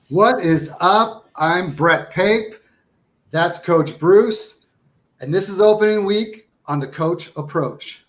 What is up? I'm Brett Pape. That's Coach Bruce. And this is opening week on the Coach Approach.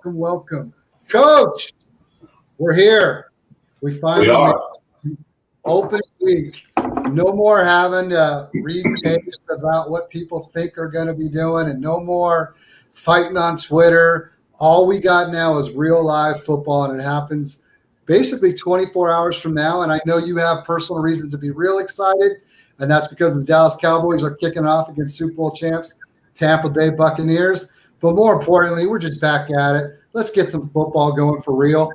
Welcome. Coach, we're here. We finally made opening week. No more having to read pages about what people think are going to be doing and no more fighting on Twitter. All we got now is real live football, and it happens basically 24 hours from now. And I know you have personal reasons to be real excited, and that's because the Dallas Cowboys are kicking off against Super Bowl champs, Tampa Bay Buccaneers. But more importantly, we're just back at it. Let's get some football going for real.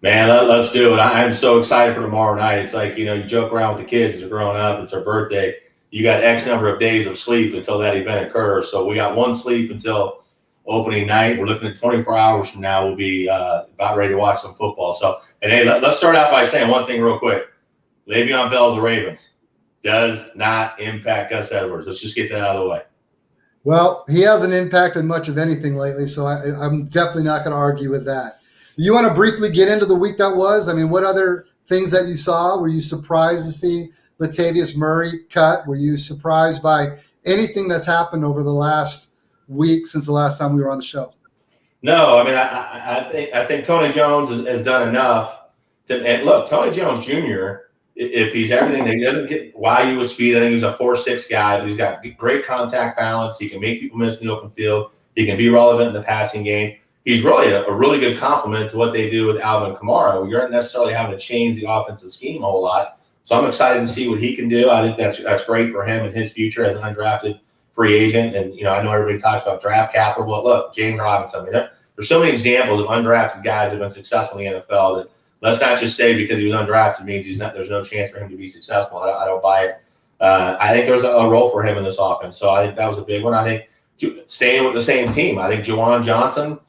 Man, let's do it. I'm so excited for tomorrow night. It's like, you joke around with the kids as they're growing up. It's their birthday. You got X number of days of sleep until that event occurs. So we got one sleep until opening night. We're looking at 24 hours from now. We'll be about ready to watch some football. So, and hey, let's start out by saying one thing real quick. Le'Veon Bell of the Ravens does not impact Gus Edwards. Let's just get that out of the way. Well, he hasn't impacted much of anything lately, so I'm definitely not going to argue with that. You want to briefly get into the week that was? I mean, what other things that you saw? Were you surprised to see Latavius Murray cut? Were you surprised by anything that's happened over the last week since the last time we were on the show? No, I mean, I think Tony Jones has done enough and look, Tony Jones Jr., if he's everything, he doesn't get YU with speed. I think he's a 4.6 guy, but he's got great contact balance. He can make people miss in the open field. He can be relevant in the passing game. He's really a really good complement to what they do with Alvin Kamara. You're not necessarily having to change the offensive scheme a whole lot. So I'm excited to see what he can do. I think that's great for him and his future as an undrafted free agent. And, I know everybody talks about draft capital, but look, James Robinson. I mean, there's so many examples of undrafted guys that have been successful in the NFL that let's not just say because he was undrafted means there's no chance for him to be successful. I don't buy it. I think there's a role for him in this offense. So I think that was a big one. I think staying with the same team, I think Juwan Johnson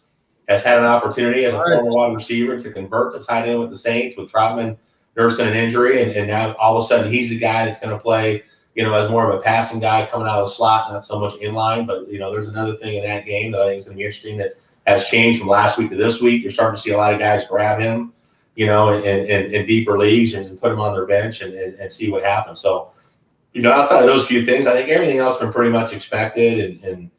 has had an opportunity as a former wide receiver to convert to tight end with the Saints with Troutman nursing an injury. And now all of a sudden he's the guy that's going to play, as more of a passing guy coming out of the slot, not so much inline. But, there's another thing in that game that I think is going to be interesting that has changed from last week to this week. You're starting to see a lot of guys grab him, in deeper leagues and put him on their bench and see what happens. So, outside of those few things, I think everything else has been pretty much expected. And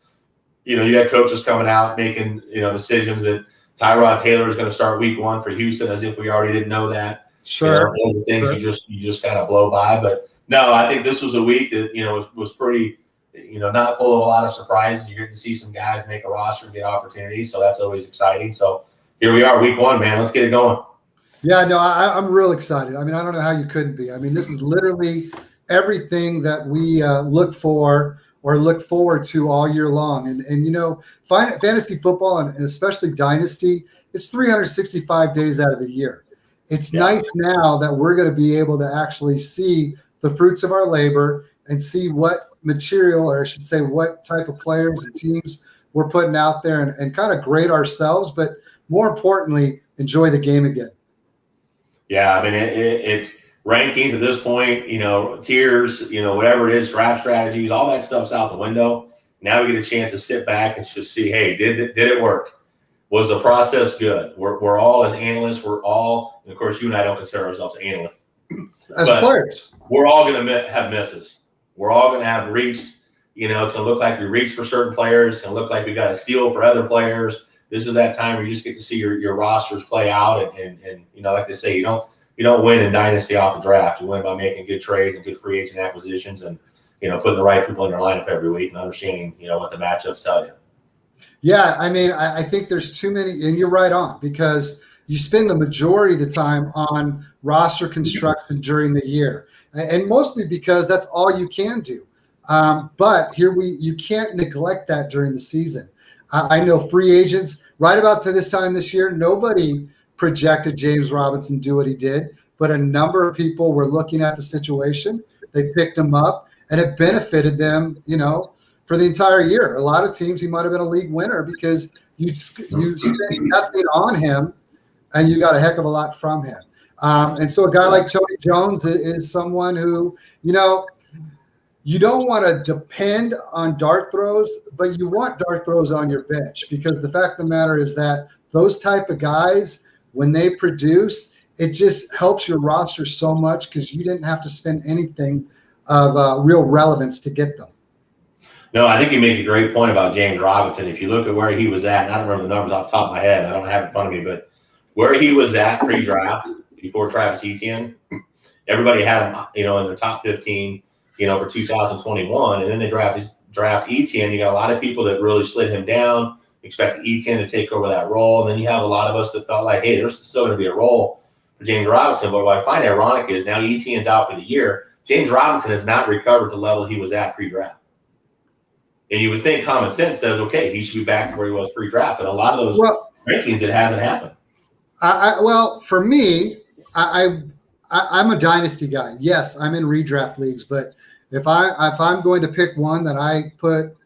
you got coaches coming out making, decisions that Tyrod Taylor is going to start week 1 for Houston as if we already didn't know that. Sure. Those are things you just kind of blow by. But no, I think this was a week that, was pretty, not full of a lot of surprises. You're going to see some guys make a roster and get opportunities. So that's always exciting. So here we are, week 1, man. Let's get it going. Yeah, no, I'm real excited. I mean, I don't know how you couldn't be. I mean, this is literally everything that we look for or look forward to all year long. And fantasy football and especially Dynasty, it's 365 days out of the year. It's nice now that we're going to be able to actually see the fruits of our labor and see what material, or I should say what type of players and teams we're putting out there and kind of grade ourselves, but more importantly, enjoy the game again. Yeah, I mean, it's rankings at this point, tiers, whatever it is, draft strategies, all that stuff's out the window. Now we get a chance to sit back and just see, hey, did it work? Was the process good? We're all, as analysts, and of course, you and I don't consider ourselves analysts. As players. We're all going to have misses. We're all going to have reached, it's going to look like we reached for certain players. It's going to look like we got a steal for other players. This is that time where you just get to see your rosters play out, and like they say, you don't win in Dynasty off the draft. You win by making good trades and good free agent acquisitions, and putting the right people in your lineup every week and understanding what the matchups tell you. Yeah, I mean, I think there's too many, and you're right on, because you spend the majority of the time on roster construction during the year, and mostly because that's all you can do. But you can't neglect that during the season. I know free agents right about to this time this year, nobody projected James Robinson do what he did, but a number of people were looking at the situation. They picked him up, and it benefited them, for the entire year. A lot of teams, he might have been a league winner because you spent nothing on him, and you got a heck of a lot from him. And so a guy like Tony Jones is someone who, you don't want to depend on dart throws, but you want dart throws on your bench, because the fact of the matter is that those type of guys, when they produce, it just helps your roster so much because you didn't have to spend anything of real relevance to get them. No, I think you make a great point about James Robinson. If you look at where he was at, and I don't remember the numbers off the top of my head, I don't have it in front of me, but where he was at pre-draft before Travis Etienne, everybody had him, in their top 15, for 2021, and then they draft Etienne. You got a lot of people that really slid him down, expect Etienne to take over that role, and then you have a lot of us that thought like, hey, there's still going to be a role for James Robinson. But what I find ironic is now Etienne's out for the year. James Robinson has not recovered to the level he was at pre-draft. And you would think common sense says, okay, he should be back to where he was pre-draft. But a lot of those rankings, it hasn't happened. For me, I'm a dynasty guy. Yes, I'm in redraft leagues, but if I'm going to pick one that I put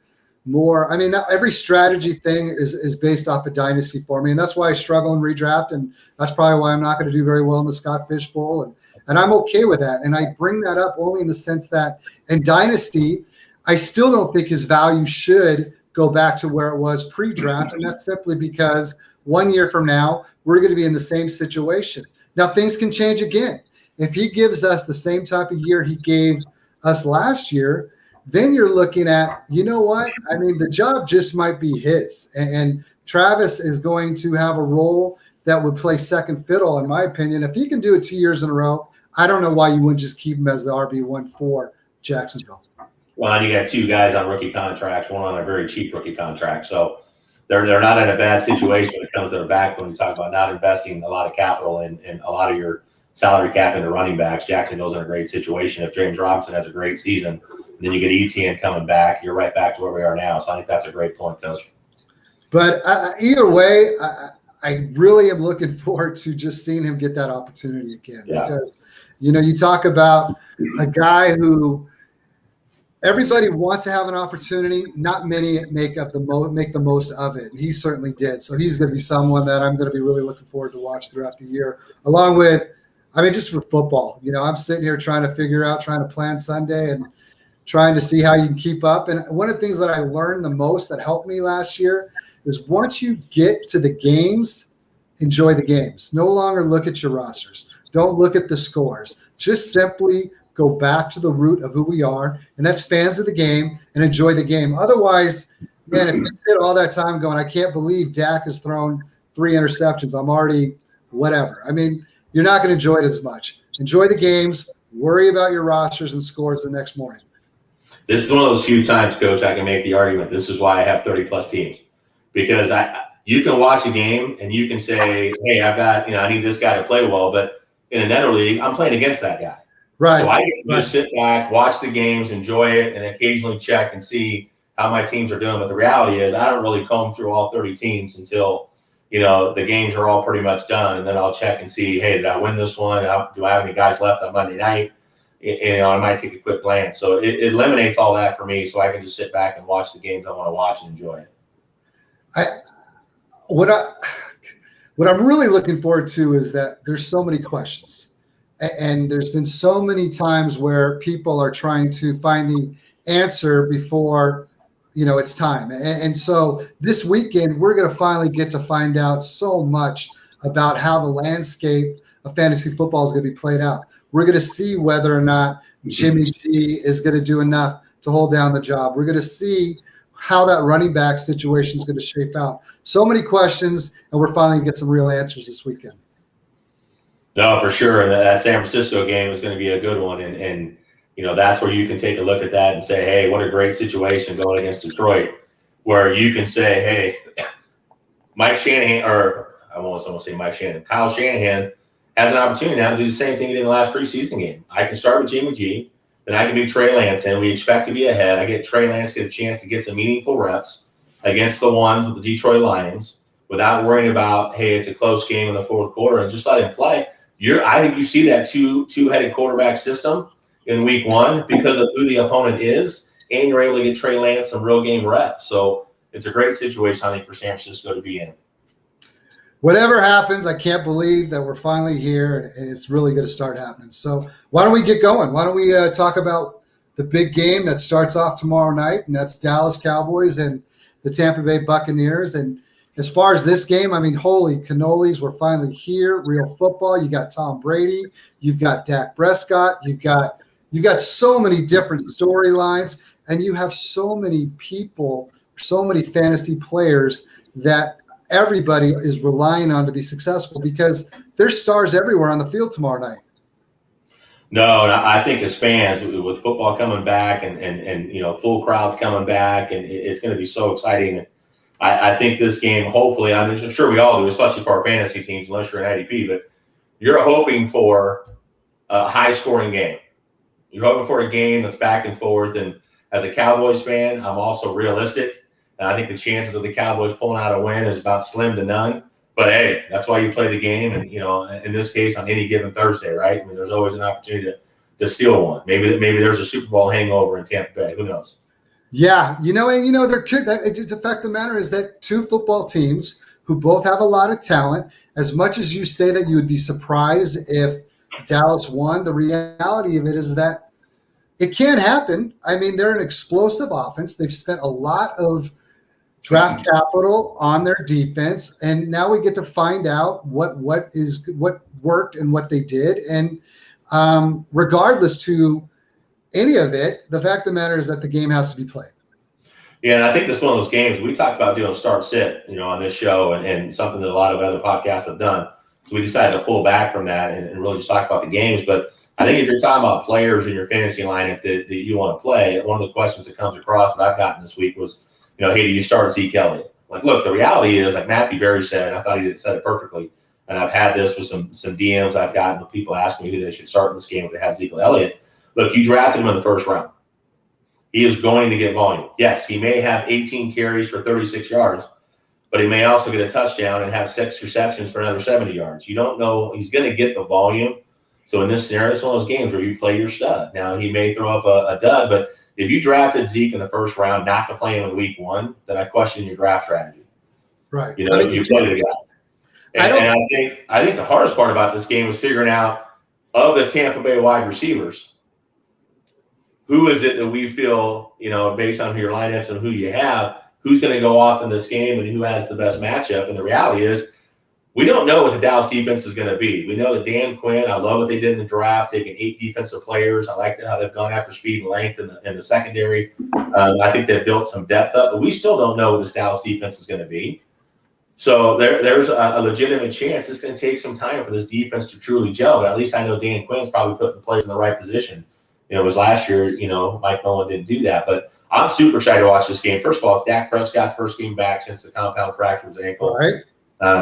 more, every strategy thing is based off a dynasty for me, and that's why I struggle in redraft, and that's probably why I'm not going to do very well in the Scott Fish Bowl, and I'm okay with that. And I bring that up only in the sense that in dynasty, I still don't think his value should go back to where it was pre-draft, and that's simply because 1 year from now, we're going to be in the same situation. Now, things can change again. If he gives us the same type of year he gave us last year, then you're looking at, the job just might be his. And Travis is going to have a role that would play second fiddle, in my opinion. If he can do it 2 years in a row, I don't know why you wouldn't just keep him as the RB1 for Jacksonville. Well, and you got two guys on rookie contracts, one on a very cheap rookie contract. So they're not in a bad situation when it comes to their back when we talk about not investing a lot of capital and a lot of your salary cap into running backs. Jacksonville's in a great situation. If James Robinson has a great season, then you get Etienne coming back, you're right back to where we are now. So I think that's a great point, Coach. But either way, I really am looking forward to just seeing him get that opportunity again. Yeah. Because, you talk about a guy who everybody wants to have an opportunity. Not many make the most of it. And he certainly did. So he's going to be someone that I'm going to be really looking forward to watch throughout the year, along with, just for football. I'm sitting here trying to plan Sunday and trying to see how you can keep up. And one of the things that I learned the most that helped me last year is once you get to the games, enjoy the games. No longer look at your rosters. Don't look at the scores. Just simply go back to the root of who we are, and that's fans of the game, and enjoy the game. Otherwise, man, if you sit all that time going, I can't believe Dak has thrown 3 interceptions, I'm already whatever. You're not going to enjoy it as much. Enjoy the games. Worry about your rosters and scores the next morning. This is one of those few times, Coach, I can make the argument. This is why I have 30-plus teams. Because you can watch a game and you can say, hey, I've got, I need this guy to play well. But in another league, I'm playing against that guy. Right. So I get to just sit back, watch the games, enjoy it, and occasionally check and see how my teams are doing. But the reality is I don't really comb through all 30 teams until, the games are all pretty much done. And then I'll check and see, hey, did I win this one? Do I have any guys left on Monday night? I might take a quick glance. So it eliminates all that for me so I can just sit back and watch the games I want to watch and enjoy it. What I'm really looking forward to is that there's so many questions. And there's been so many times where people are trying to find the answer before, it's time. And so this weekend, we're going to finally get to find out so much about how the landscape of fantasy football is going to be played out. We're going to see whether or not Jimmy G is going to do enough to hold down the job. We're going to see how that running back situation is going to shape out. So many questions, and we're finally going to get some real answers this weekend. No, for sure. And that San Francisco game is going to be a good one. And that's where you can take a look at that and say, hey, what a great situation going against Detroit, where you can say, hey, Mike Shanahan, or I won't say Mike Shanahan, Kyle Shanahan has an opportunity now to do the same thing he did in the last preseason game. I can start with Jimmy G, then I can do Trey Lance, and we expect to be ahead. I get Trey Lance get a chance to get some meaningful reps. against the ones with the Detroit Lions without worrying about, hey, it's a close game in the fourth quarter, and just let him play. I think you see that two-headed quarterback system in week one because of who the opponent is, and you're able to get Trey Lance some real game reps. So it's a great situation, I think, for San Francisco to be in. Whatever happens, I can't believe that we're finally here, and it's really going to start happening. So why don't we get going? Why don't we talk about the big game that starts off tomorrow night, and that's Dallas Cowboys and the Tampa Bay Buccaneers. And as far as this game, I mean, holy cannolis, we're finally here, real football. You got Tom Brady, you've got Dak Prescott, you've got so many different storylines, and you have so many people, so many fantasy players that everybody is relying on to be successful because there's stars everywhere on the field tomorrow night. No, I think as fans, with football coming back and full crowds coming back, and it's going to be so exciting. I think this game, hopefully, I'm sure we all do, especially for our fantasy teams, unless you're an IDP, but you're hoping for a high-scoring game. You're hoping for a game that's back and forth. And as a Cowboys fan, I'm also realistic. And I think the chances of the Cowboys pulling out a win is about slim to none. But, hey, that's why you play the game. And, in this case, on any given Thursday, right? I mean, there's always an opportunity to steal one. Maybe there's a Super Bowl hangover in Tampa Bay. Who knows? Yeah. There could – the fact of the matter is that two football teams who both have a lot of talent, as much as you say that you would be surprised if Dallas won, the reality of it is that it can't happen. I mean, they're an explosive offense. They've spent a lot of draft capital on their defense, and now we get to find out what worked and what they did. And regardless to any of it, the fact of the matter is that the game has to be played. Yeah, and I think this is one of those games we talked about doing start-sit, on this show, and something that a lot of other podcasts have done. So we decided to pull back from that and really just talk about the games. But I think if you're talking about players in your fantasy lineup that you want to play, one of the questions that comes across that I've gotten this week was, hey, do you start Zeke Elliott? Like, look, the reality is, like Matthew Berry said, I thought he said it perfectly, and I've had this with some DMs I've gotten with people asking me who they should start in this game if they have Zeke Elliott. Look, you drafted him in the first round. He is going to get volume. Yes, he may have 18 carries for 36 yards, but he may also get a touchdown and have 6 receptions for another 70 yards. You don't know. He's going to get the volume. So in this scenario, it's one of those games where you play your stud. Now, he may throw up a dud, but if you drafted Zeke in the first round not to play him in week one, then I question your draft strategy. Right. You play the guy. And I think the hardest part about this game was figuring out, of the Tampa Bay wide receivers, who is it that we feel, based on your lineups and who you have, who's going to go off in this game and who has the best matchup. And the reality is, we don't know what the Dallas defense is going to be. We know that Dan Quinn, I love what they did in the draft, taking 8 defensive players. I like how they've gone after speed and length in the secondary. I think they've built some depth up, but we still don't know what this Dallas defense is going to be. So there's a legitimate chance it's going to take some time for this defense to truly gel, but at least I know Dan Quinn's probably putting players in the right position. It was last year, Mike Nolan didn't do that. But I'm super excited to watch this game. First of all, it's Dak Prescott's first game back since the compound fracture of his ankle. All right.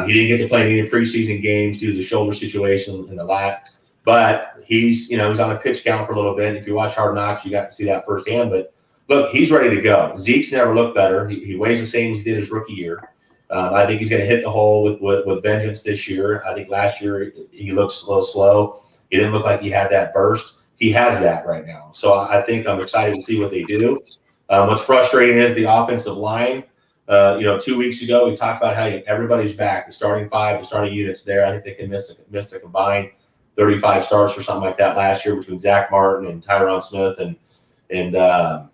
He didn't get to play any preseason games due to the shoulder situation in the lat. But he's on a pitch count for a little bit. If you watch Hard Knocks, you got to see that firsthand. But, look, he's ready to go. Zeke's never looked better. He weighs the same as he did his rookie year. I think he's going to hit the hole with vengeance this year. I think last year he looked a little slow. He didn't look like he had that burst. He has that right now. So I think I'm excited to see what they do. What's frustrating is the offensive line. 2 weeks ago, we talked about how everybody's back. The starting 5, the starting units there. I think they can miss a combined 35 starts or something like that last year between Zach Martin and Tyron Smith and I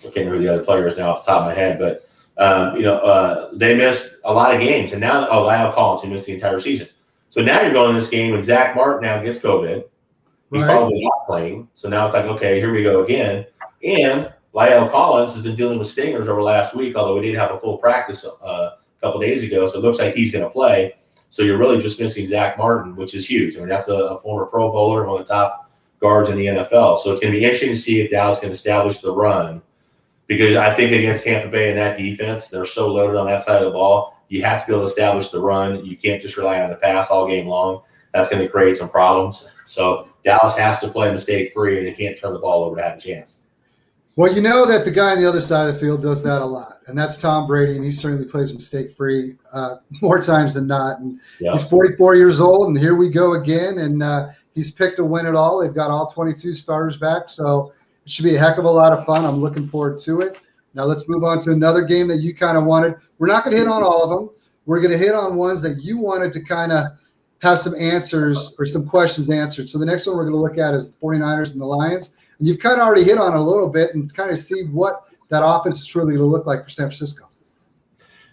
can't remember who the other player is now off the top of my head, but they missed a lot of games. And now, Lyle Collins, who missed the entire season. So now you're going to this game when Zach Martin now gets COVID. He's probably not playing. So now it's like, okay, here we go again. And Lyle Collins has been dealing with stingers over last week, although we did have a full practice a couple days ago. So it looks like he's going to play. So you're really just missing Zach Martin, which is huge. I mean, that's a former Pro Bowler, one of the top guards in the NFL. So it's going to be interesting to see if Dallas can establish the run, because I think against Tampa Bay and that defense, they're so loaded on that side of the ball. You have to be able to establish the run. You can't just rely on the pass all game long. That's going to create some problems. So Dallas has to play mistake-free, and they can't turn the ball over to have a chance. Well, you know that the guy on the other side of the field does that a lot, and that's Tom Brady, and he certainly plays mistake-free more times than not. And he's 44 years old, and here we go again, and he's picked to win it all. They've got all 22 starters back, so it should be a heck of a lot of fun. I'm looking forward to it. Now let's move on to another game that you kind of wanted. We're not going to hit on all of them. We're going to hit on ones that you wanted to kind of have some answers or some questions answered. So the next one we're going to look at is the 49ers and the Lions. And you've kind of already hit on it a little bit and kind of see what that offense is truly going to look like for San Francisco.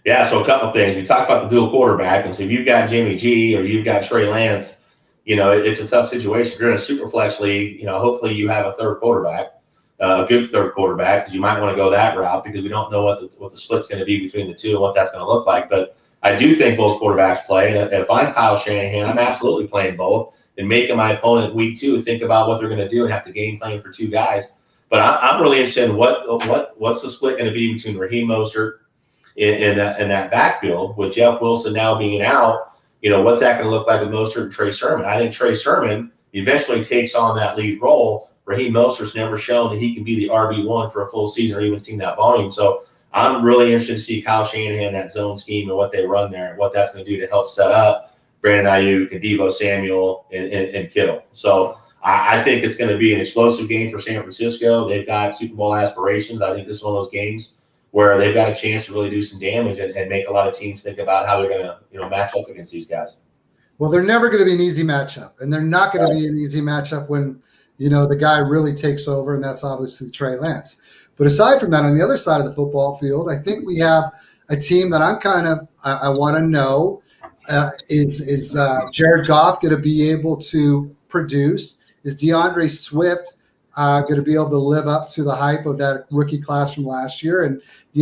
Yeah, so a couple of things. We talked about the dual quarterback. And so if you've got Jimmy G or you've got Trey Lance, it's a tough situation. If you're in a super flex league, hopefully you have a third quarterback, a good third quarterback, because you might want to go that route because we don't know what the split's going to be between the two and what that's going to look like. But I do think both quarterbacks play. And if I'm Kyle Shanahan, I'm absolutely playing both and making my opponent week 2 think about what they're going to do and have to game plan for 2 guys. But I'm really interested in what's the split going to be between Raheem Mostert in that backfield with Jeff Wilson now being out. What's that going to look like with Mostert and Trey Sermon? I think Trey Sermon eventually takes on that lead role. Raheem Mostert's never shown that he can be the RB1 for a full season or even seen that volume. So I'm really interested to see Kyle Shanahan, that zone scheme and what they run there and what that's going to do to help set up Brandon Ayuk and Deebo Samuel and Kittle. So I think it's going to be an explosive game for San Francisco. They've got Super Bowl aspirations. I think this is one of those games where they've got a chance to really do some damage and make a lot of teams think about how they're going to match up against these guys. Well, they're never going to be an easy matchup, and they're not going to be an easy matchup when the guy really takes over, and that's obviously Trey Lance. But aside from that, on the other side of the football field, I think we have a team that I want to know. Is Jared Goff going to be able to produce? Is DeAndre Swift going to be able to live up to the hype of that rookie class from last year? And,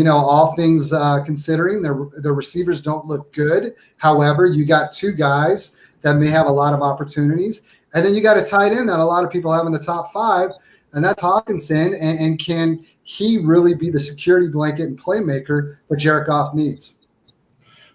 all things considering, the receivers don't look good. However, you got 2 guys that may have a lot of opportunities. And then you got a tight end that a lot of people have in the top 5, and that's Hawkinson. And can he really be the security blanket and playmaker that Jared Goff needs?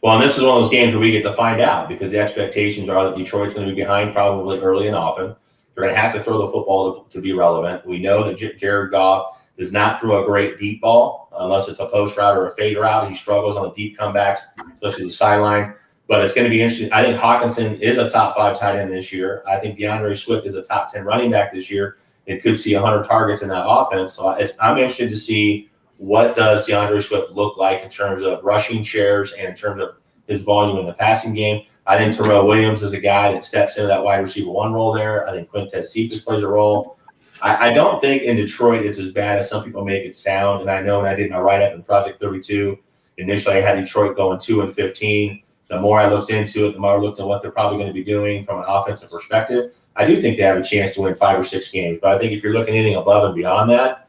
Well, and this is one of those games where we get to find out because the expectations are that Detroit's going to be behind probably early and often. They're going to have to throw the football to be relevant. We know that Jared Goff does not throw a great deep ball unless it's a post route or a fade route. He struggles on the deep comebacks, especially the sideline. But it's going to be interesting. I think Hawkinson is a top 5 tight end this year. I think DeAndre Swift is a top 10 running back this year and could see 100 targets in that offense. So I'm interested to see what does DeAndre Swift look like in terms of rushing shares and in terms of his volume in the passing game. I think Terrell Williams is a guy that steps into that wide receiver 1 role there. I think Quintez Cephas plays a role. I don't think in Detroit it's as bad as some people make it sound. And I know when I did my write-up in Project 32, initially I had Detroit going 2-15. The more I looked into it, the more I looked at what they're probably going to be doing from an offensive perspective. I do think they have a chance to win 5 or 6 games. But I think if you're looking anything above and beyond that,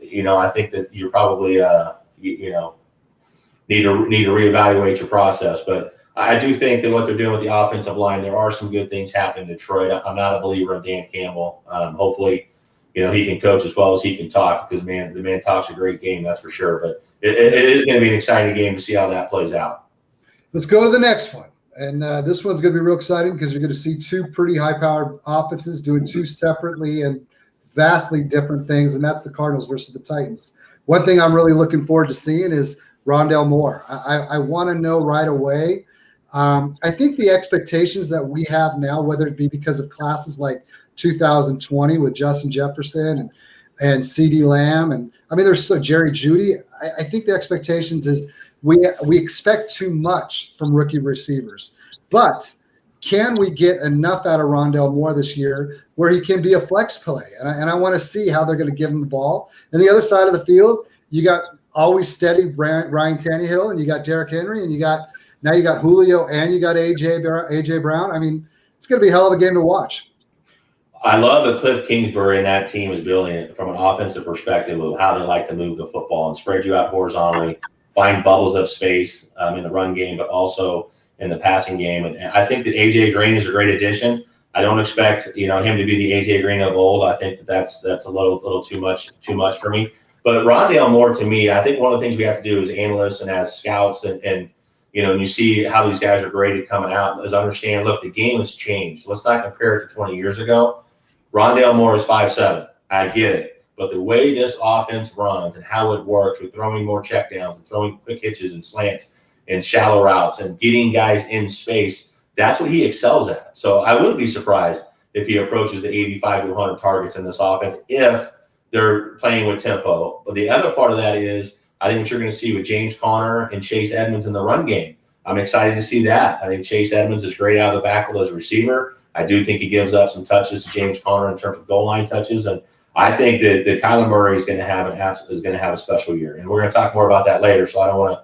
I think that you're probably, need to reevaluate your process. But I do think that what they're doing with the offensive line, there are some good things happening in Detroit. I'm not a believer in Dan Campbell. Hopefully, he can coach as well as he can talk because, the man talks a great game, that's for sure. But it is going to be an exciting game to see how that plays out. Let's go to the next one. And this one's going to be real exciting because you're going to see 2 pretty high-powered offenses doing 2 separately and vastly different things, and that's the Cardinals versus the Titans. One thing I'm really looking forward to seeing is Rondale Moore. I want to know right away. I think the expectations that we have now, whether it be because of classes like 2020 with Justin Jefferson and CeeDee Lamb, and there's Jerry Jeudy. I think the expectations is we expect too much from rookie receivers, but can we get enough out of Rondale Moore this year where he can be a flex play? And I want to see how they're going to give him the ball. And the other side of the field, you got always steady Ryan Tannehill, and you got Derrick Henry, and you got Julio, and you got AJ Brown. It's going to be a hell of a game to watch. I love that Cliff Kingsbury and that team is building it from an offensive perspective of how they like to move the football and spread you out horizontally, find bubbles of space in the run game, but also in the passing game. And I think that AJ Green is a great addition. I don't expect him to be the AJ Green of old. I think that's a little too much for me. But Rondale Moore, to me, I think one of the things we have to do as analysts and as scouts and you see how these guys are graded coming out is understand, look, the game has changed. Let's not compare it to 20 years ago. Rondale Moore is 5'7". I get it. But the way this offense runs and how it works with throwing more checkdowns and throwing quick hitches and slants and shallow routes and getting guys in space, that's what he excels at. So I wouldn't be surprised if he approaches the 85 to 100 targets in this offense if they're playing with tempo. But the other part of that is I think what you're going to see with James Conner and Chase Edmonds in the run game. I'm excited to see that. I think Chase Edmonds is great out of the backfield as a receiver. I do think he gives up some touches to James Conner in terms of goal line touches, and I think that Kyler Murray is going to have a special year, and we're going to talk more about that later. So I don't want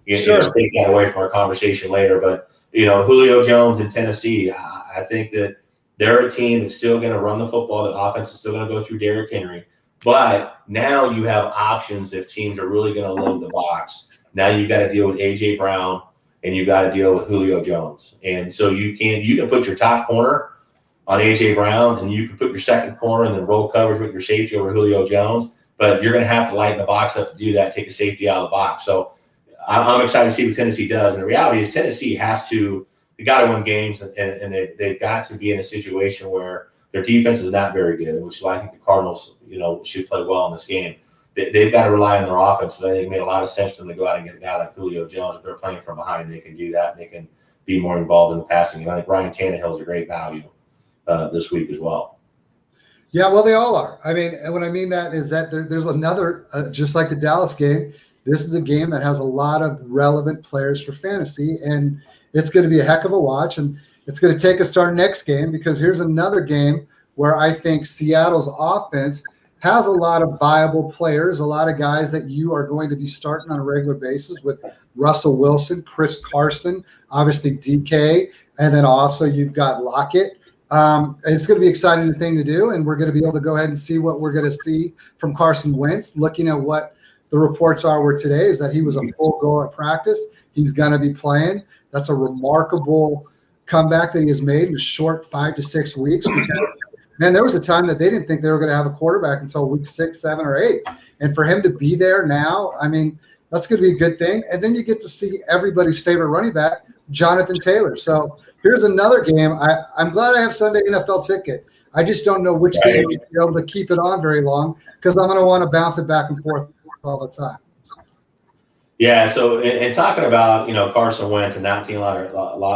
to take that away from our conversation later. But Julio Jones in Tennessee, I think that they're a team that's still going to run the football. The offense is still going to go through Derrick Henry, but now you have options if teams are really going to load the box. Now you've got to deal with A.J. Brown and you've got to deal with Julio Jones, and so you can put your top corner on A.J. Brown, and you can put your second corner and then roll coverage with your safety over Julio Jones, but you're going to have to lighten the box up to do that, take a safety out of the box. So I'm excited to see what Tennessee does. And the reality is Tennessee they got to win games, and they've got to be in a situation where their defense is not very good, which is why I think the Cardinals, should play well in this game. They've got to rely on their offense. So I think it made a lot of sense for them to go out and get a guy like Julio Jones. If they're playing from behind, they can do that, and they can be more involved in the passing game. I think Ryan Tannehill is a great value this week as well. Yeah, well, they all are. I mean, and what I mean that is that there's another, just like the Dallas game, this is a game that has a lot of relevant players for fantasy, and it's going to be a heck of a watch, and it's going to take us to our next game, because here's another game where I think Seattle's offense has a lot of viable players, a lot of guys that you are going to be starting on a regular basis with Russell Wilson, Chris Carson, obviously DK, and then also you've got Lockett. It's going to be an exciting thing to do, and we're going to be able to go ahead and see what we're going to see from Carson Wentz. Looking at what the reports were today is that he was a full go at practice. He's going to be playing. That's a remarkable comeback that he has made in a short 5 to 6 weeks. Because, man, there was a time that they didn't think they were going to have a quarterback until week 6, 7, or 8. And for him to be there now, I mean, that's going to be a good thing. And then you get to see everybody's favorite running back, Jonathan Taylor. So here's another game. I'm glad I have Sunday NFL ticket. I just don't know which game we'll be able to keep it on very long, because I'm going to want to bounce it back and forth all the time. Yeah, so in talking about, Carson Wentz and not seeing a lot,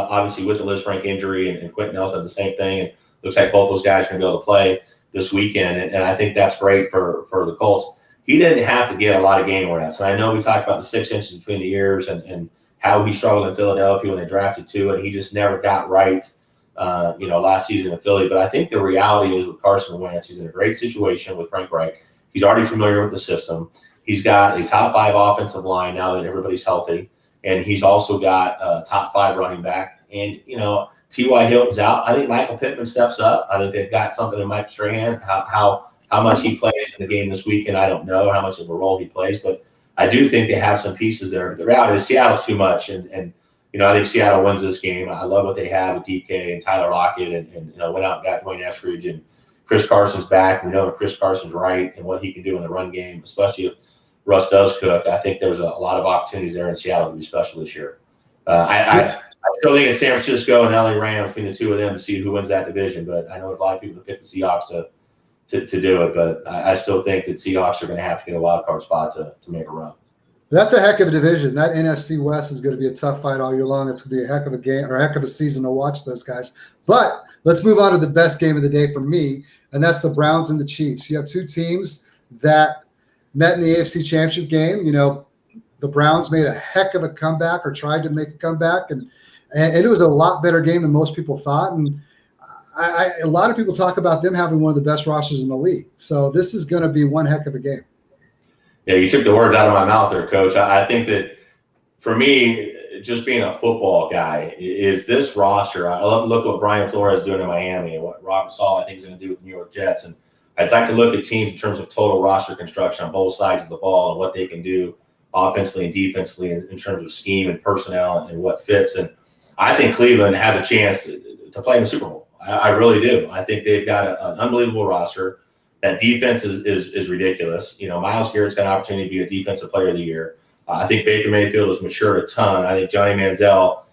obviously with the Liz Frank injury and Quentin Nelson, the same thing, and looks like both those guys are going to be able to play this weekend, and I think that's great for the Colts. He didn't have to get a lot of game reps, and I know we talked about the 6 inches between the ears and how he struggled in Philadelphia when they drafted 2, and he just never got right, last season in Philly. But I think the reality is with Carson Wentz, he's in a great situation with Frank Reich. He's already familiar with the system. He's got a top 5 offensive line now that everybody's healthy, and he's also got a top 5 running back. And, T.Y. Hilton's out. I think Michael Pittman steps up. I think they've got something in Mike Strahan. How much he plays in the game this weekend, I don't know how much of a role he plays, but I do think they have some pieces there. But the reality is Seattle's too much, and I think Seattle wins this game. I love what they have with DK and Tyler Lockett, and went out and got Dwayne Eskridge, and Chris Carson's back. We know Chris Carson's right and what he can do in the run game, especially if Russ does cook. I think there's a lot of opportunities there in Seattle to be special this year. I still think it's San Francisco and LA Rams between the two of them to see who wins that division, but I know there's a lot of people that pick the Seahawks to do it, but I still think that Seahawks are going to have to get a wild card spot to make a run. That's a heck of a division. That NFC West is going to be a tough fight all year long. It's going to be a heck of a game, or a heck of a season to watch those guys. But let's move on to the best game of the day for me, and that's the Browns and the Chiefs. You have two teams that met in the AFC Championship game. The Browns made a heck of a comeback, or tried to make a comeback, and it was a lot better game than most people thought. And a lot of people talk about them having one of the best rosters in the league. So this is going to be one heck of a game. Yeah, you took the words out of my mouth there, Coach. I think that for me, just being a football guy, is this roster. I love to look at what Brian Flores is doing in Miami and what Rob Saleh I think is going to do with the New York Jets. And I'd like to look at teams in terms of total roster construction on both sides of the ball and what they can do offensively and defensively in terms of scheme and personnel and what fits. And I think Cleveland has a chance to play in the Super Bowl. I really do. I think they've got an unbelievable roster. That defense is ridiculous. Myles Garrett's got an opportunity to be a defensive player of the year. I think Baker Mayfield has matured a ton. I think Johnny Manziel,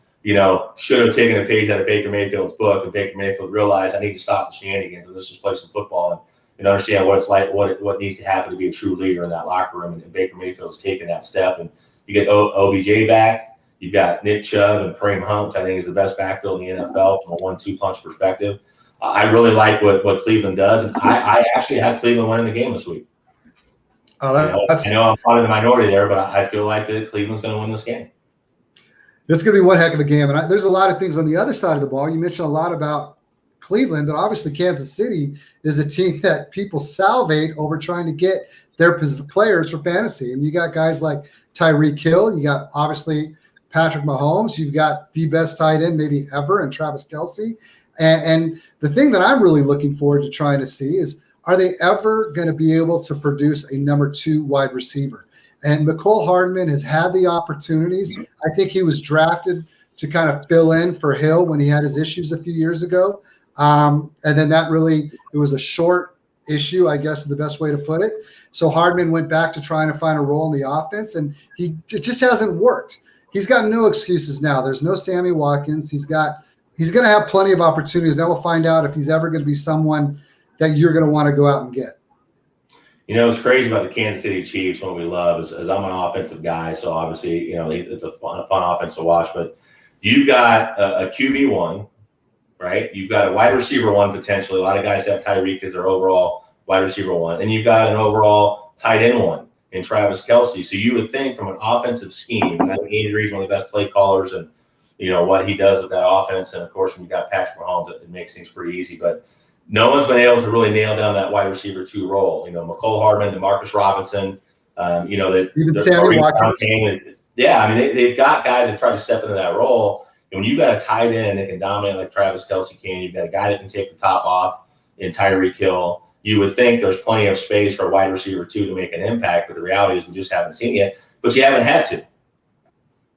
should have taken a page out of Baker Mayfield's book, and Baker Mayfield realized I need to stop the shenanigans and let's just play some football. and understand what it's like, what needs to happen to be a true leader in that locker room. And Baker Mayfield's taken that step. And you get OBJ back. You've got Nick Chubb and Kareem Hunt, which I think is the best backfield in the NFL from a 1-2 punch perspective. I really like what Cleveland does, and I actually had Cleveland winning the game this week. Oh, I know I'm part of the minority there, but I feel like that Cleveland's going to win this game. It's going to be one heck of a game. And there's a lot of things on the other side of the ball. You mentioned a lot about Cleveland, but obviously Kansas City is a team that people salivate over trying to get their players for fantasy. And you got guys like Tyreek Hill. You got, obviously, Patrick Mahomes. You've got the best tight end maybe ever in Travis Kelce. And the thing that I'm really looking forward to trying to see is, are they ever going to be able to produce a number 2 wide receiver? And Mecole Hardman has had the opportunities. I think he was drafted to kind of fill in for Hill when he had his issues a few years ago. And then it was a short issue, I guess is the best way to put it. So Hardman went back to trying to find a role in the offense, and it just hasn't worked. He's got no excuses now. There's no Sammy Watkins. He's going to have plenty of opportunities. Now we'll find out if he's ever going to be someone that you're going to want to go out and get. You know, what's crazy about the Kansas City Chiefs, what we love is I'm an offensive guy, so obviously, it's a fun offense to watch. But you've got a QB1, right? You've got a wide receiver 1 potentially. A lot of guys have Tyreek as their overall wide receiver 1. And you've got an overall tight end 1 in Travis Kelce. So you would think from an offensive scheme, and I think Andy Reid's one of the best play callers and, what he does with that offense. And, of course, when you've got Patrick Mahomes, it makes things pretty easy. But no one's been able to really nail down that wide receiver 2 role. Mecole Hardman, DeMarcus Robinson, even Sammy Watkins. Yeah, I mean, they've got guys that try to step into that role. And when you've got a tight end that can dominate like Travis Kelce can, you've got a guy that can take the top off in Tyreek Hill, you would think there's plenty of space for a wide receiver 2 to make an impact. But the reality is we just haven't seen it yet. But you haven't had to,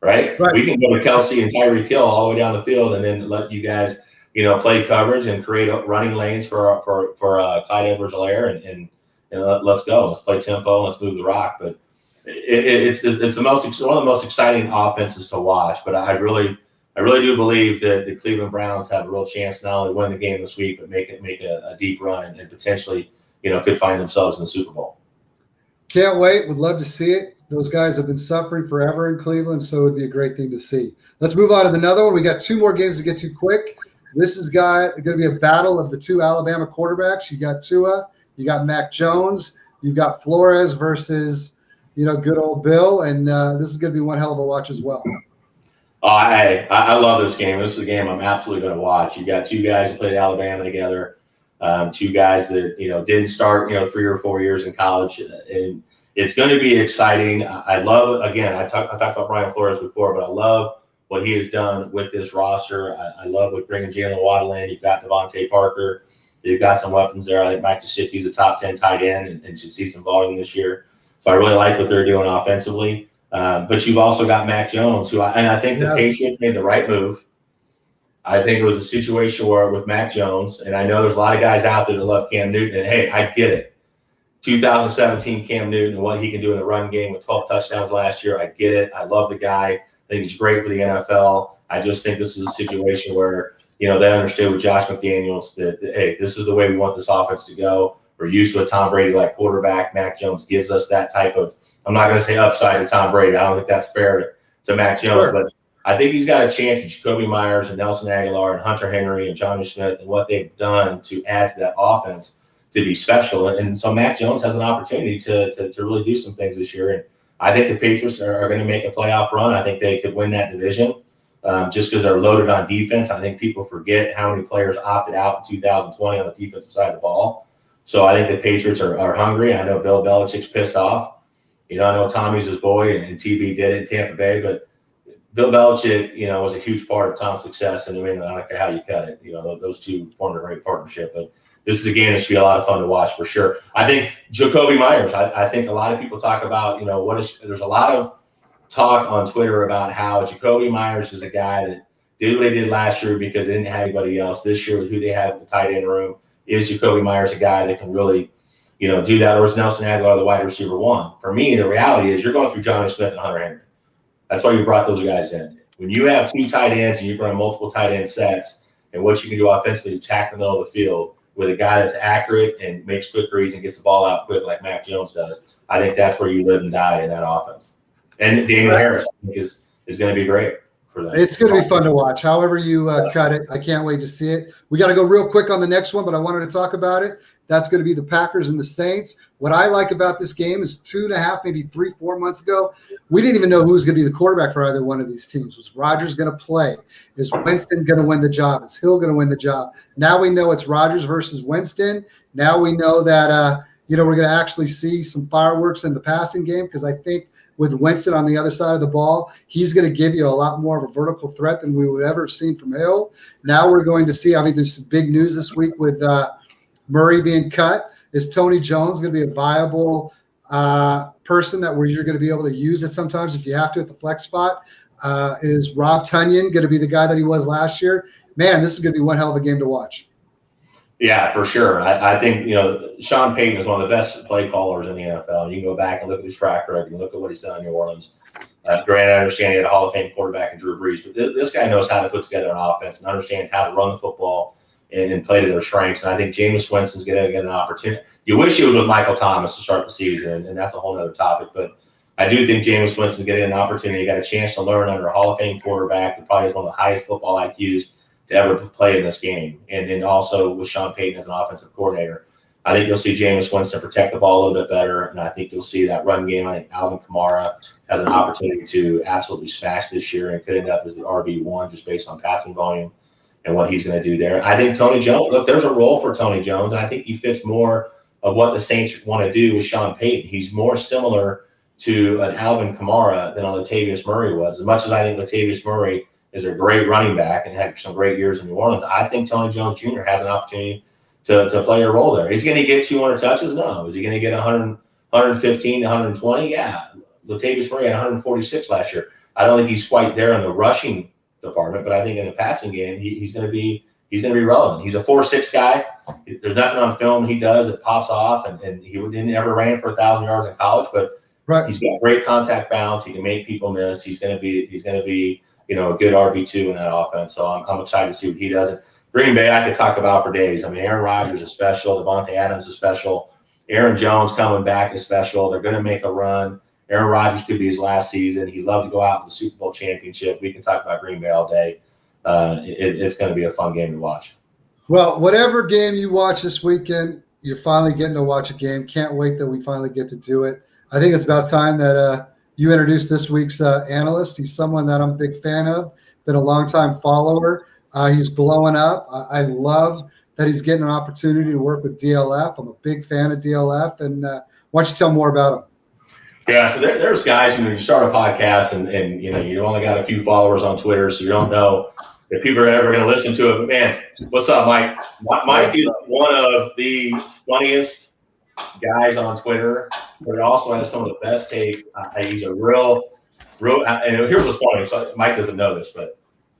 right? We can go to Kelce and Tyreek Hill all the way down the field and then let you guys – play coverage and create running lanes for Clyde Edwards-Helaire and let's go. Let's play tempo. Let's move the rock. But it's one of the most exciting offenses to watch. But I really do believe that the Cleveland Browns have a real chance to not only win the game this week, but make a deep run and potentially could find themselves in the Super Bowl. Can't wait. Would love to see it. Those guys have been suffering forever in Cleveland, so it'd be a great thing to see. Let's move on to another one. We got 2 more games to get to quick. This is going to be a battle of the 2 Alabama quarterbacks. You got Tua, you got Mac Jones, you got Flores versus, good old Bill, and this is going to be one hell of a watch as well. Oh, I love this game. This is a game I'm absolutely going to watch. You got 2 guys who played at Alabama together, 2 guys that didn't start 3 or 4 years in college, and it's going to be exciting. I love, again, I talked about Brian Flores before, but I love what he has done with this roster. I love with bringing Jalen Waddle in. You've got Devontae Parker. They've got some weapons there. I think Mike Gesicki's a top 10 tight end and should see some volume this year. So I really like what they're doing offensively. But you've also got Mac Jones, I think the Patriots made the right move. I think it was a situation where with Mac Jones, and I know there's a lot of guys out there that love Cam Newton, and hey, I get it. 2017 Cam Newton and what he can do in the run game with 12 touchdowns last year, I get it. I love the guy. I think he's great for the NFL. I just think this is a situation where, they understood with Josh McDaniels that, hey, this is the way we want this offense to go. We're used to a Tom Brady-like quarterback. Mac Jones gives us that type of, I'm not going to say upside to Tom Brady. I don't think that's fair to Mac Jones, but I think he's got a chance with Jacoby Myers and Nelson Aguilar and Hunter Henry and Johnny Smith and what they've done to add to that offense to be special. And so Mac Jones has an opportunity to really do some things this year. And I think the Patriots are going to make a playoff run. I think they could win that division just because they're loaded on defense. I think people forget how many players opted out in 2020 on the defensive side of the ball. So I think the Patriots are hungry. I know Bill Belichick's pissed off. I know Tommy's his boy and TB did it in Tampa Bay, but Bill Belichick, was a huge part of Tom's success in New England. I don't care how you cut it. Those 2 formed a great partnership. But this is a game that should be a lot of fun to watch for sure. I think Jacoby Myers, I think a lot of people talk about, there's a lot of talk on Twitter about how Jacoby Myers is a guy that did what he did last year because they didn't have anybody else. This year with who they have in the tight end room, is Jacoby Myers a guy that can really, do that, or is Nelson Aguilar the wide receiver 1? For me, the reality is you're going through Johnny Smith and Hunter Henry. That's why you brought those guys in. When you have 2 tight ends and you run multiple tight end sets and what you can do offensively to attack the middle of the field, with a guy that's accurate and makes quick reads and gets the ball out quick like Mac Jones does, I think that's where you live and die in that offense. And Damian Harris, I think, is going to be great for them. It's going to be fun to watch. However you cut it, I can't wait to see it. We got to go real quick on the next one, but I wanted to talk about it. That's going to be the Packers and the Saints. What I like about this game is 2.5, maybe 3-4 months ago, we didn't even know who was going to be the quarterback for either one of these teams. Was Rodgers going to play? Is Winston going to win the job? Is Hill going to win the job? Now we know it's Rodgers versus Winston. Now we know that we're going to actually see some fireworks in the passing game, because I think with Winston on the other side of the ball, he's going to give you a lot more of a vertical threat than we would ever have seen from Hill. Now we're going to see, I mean, there's some big news this week with Murray being cut. Is Tony Jones going to be a viable person that where you're going to be able to use it sometimes if you have to at the flex spot? Is Rob Tonyan going to be the guy that he was last year? Man, this is going to be one hell of a game to watch. Yeah, for sure. I think, Sean Payton is one of the best play callers in the NFL. You can go back and look at his track record and look at what he's done in New Orleans. Granted, I understand he had a Hall of Fame quarterback in Drew Brees, but this guy knows how to put together an offense and understands how to run the football and play to their strengths. And I think Jameis Winston's going to get an opportunity. You wish he was with Michael Thomas to start the season, and that's a whole other topic. But I do think Jameis Winston's getting an opportunity. He got a chance to learn under a Hall of Fame quarterback that probably has one of the highest football IQs to ever play in this game. And then also with Sean Payton as an offensive coordinator, I think you'll see Jameis Winston protect the ball a little bit better. And I think you'll see that run game. I think Alvin Kamara has an opportunity to absolutely smash this year and could end up as the RB1 just based on passing volume and what he's going to do there. I think Tony Jones, look, there's a role for Tony Jones. And I think he fits more of what the Saints want to do with Sean Payton. He's more similar to an Alvin Kamara than a Latavius Murray was. As much as I think Latavius Murray is a great running back and had some great years in New Orleans, I think Tony Jones Jr. has an opportunity to play a role there. Is he going to get 200 touches? No. Is he going to get 115 to 120? Yeah. Latavius Murray had 146 last year. I don't think he's quite there in the rushing department, but I think in the passing game, he's going to be relevant. He's a 4.6 guy. There's nothing on film he does that pops off, and he didn't ever ran for 1,000 yards in college, but he's got great contact balance. He can make people miss. He's going to be a good RB2 in that offense. So I'm excited to see what he does. Green Bay, I could talk about for days. I mean, Aaron Rodgers is special. Devontae Adams is special. Aaron Jones coming back is special. They're going to make a run. Aaron Rodgers could be his last season. He'd love to go out with the Super Bowl championship. We can talk about Green Bay all day. It's going to be a fun game to watch. Well, whatever game you watch this weekend, you're finally getting to watch a game. Can't wait that we finally get to do it. I think it's about time that you introduce this week's analyst. He's someone that I'm a big fan of, been a longtime follower. He's blowing up. I love that he's getting an opportunity to work with DLF. I'm a big fan of DLF. And why don't you tell more about him? Yeah, so there's guys, you start a podcast and you only got a few followers on Twitter, so you don't know if people are ever going to listen to it. But, man, what's up, Mike? Mike is one of the funniest guys on Twitter, but it also has some of the best takes. He's a real, and here's what's funny. So Mike doesn't know this, but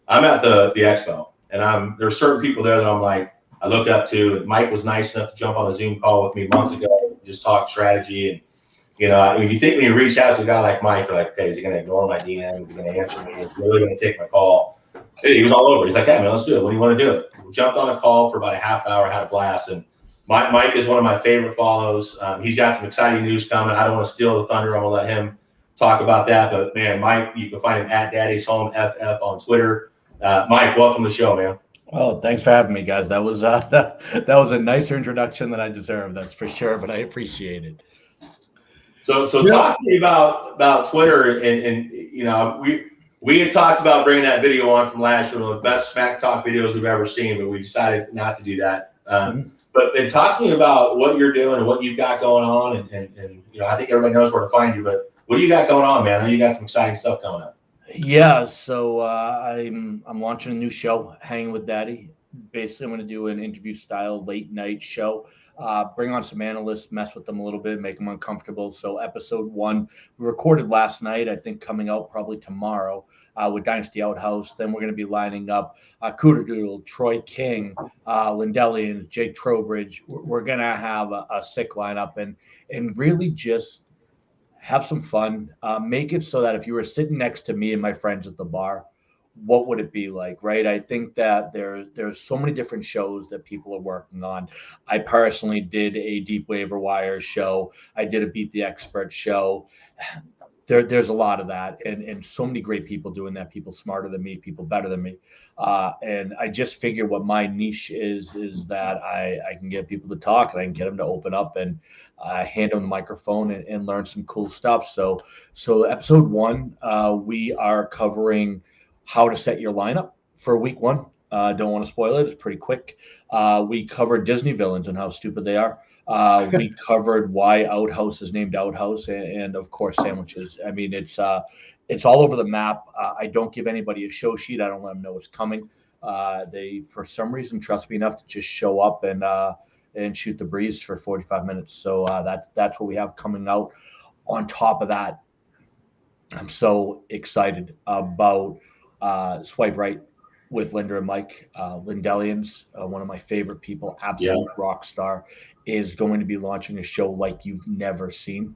I'm at the expo, and there's certain people there that I'm like, I look up to. And Mike was nice enough to jump on a Zoom call with me months ago, just talk strategy. And, when you reach out to a guy like Mike, you're like, okay, is he going to ignore my DM? Is he going to answer me? Is he really going to take my call? He was all over. He's like, hey, man, let's do it. When do you want to do it? We jumped on a call for about a half hour, had a blast. And Mike is one of my favorite follows. He's got some exciting news coming. I don't want to steal the thunder. I'm going to let him talk about that. But, man, Mike, you can find him at DaddysHomeFF on Twitter. Mike, welcome to the show, man. Oh, thanks for having me, guys. That was that was a nicer introduction than I deserve. That's for sure, but I appreciate it. So talk to me about Twitter, and we had talked about bringing that video on from last year, one of the best smack talk videos we've ever seen, but we decided not to do that. But talk to me about what you're doing and what you've got going on, and I think everybody knows where to find you, but what do you got going on, man? I know you got some exciting stuff coming up. Yeah, so I'm launching a new show, Hanging with Daddy. Basically, I'm going to do an interview style late night show. Bring on some analysts, mess with them a little bit, make them uncomfortable. So episode 1, we recorded last night, I think coming out probably tomorrow with Dynasty Outhouse. Then we're going to be lining up Cooter Doodle, Troy King, Lindellian, Jake Trowbridge. We're going to have a sick lineup and really just have some fun. Make it so that if you were sitting next to me and my friends at the bar, what would it be like, right? I think that there's so many different shows that people are working on. I personally did a Deep Waiver Wire show. I did a Beat the Expert show. There's a lot of that, and so many great people doing that, people smarter than me, people better than me. And I just figure what my niche is that I can get people to talk, and I can get them to open up and hand them the microphone and learn some cool stuff. So episode 1, we are covering how to set your lineup for week 1. Don't want to spoil it. It's pretty quick. We covered Disney villains and how stupid they are. We covered why Outhouse is named Outhouse, and of course sandwiches. I mean, it's all over the map. I don't give anybody a show sheet. I don't let them know what's coming. They, for some reason, trust me enough to just show up and shoot the breeze for 45 minutes. So that's what we have coming out. On top of that, I'm so excited about Swipe Right with Linda and Mike. Lindellians, one of my favorite people, absolute rock star, is going to be launching a show like you've never seen.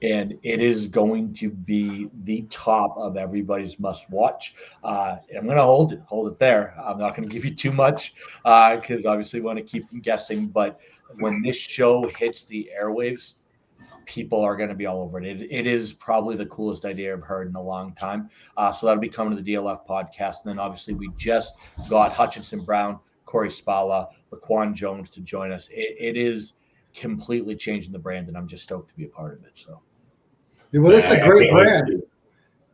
And it is going to be the top of everybody's must watch. I'm going to hold it there. I'm not going to give you too much because obviously we want to keep them guessing. But when this show hits the airwaves, people are going to be all over it. It is probably the coolest idea I've heard in a long time. So that'll be coming to the DLF podcast. And then obviously we just got Hutchinson Brown, Corey Spalla, Laquan Jones to join us. It is completely changing the brand, and I'm just stoked to be a part of it. So, well, it's a great brand.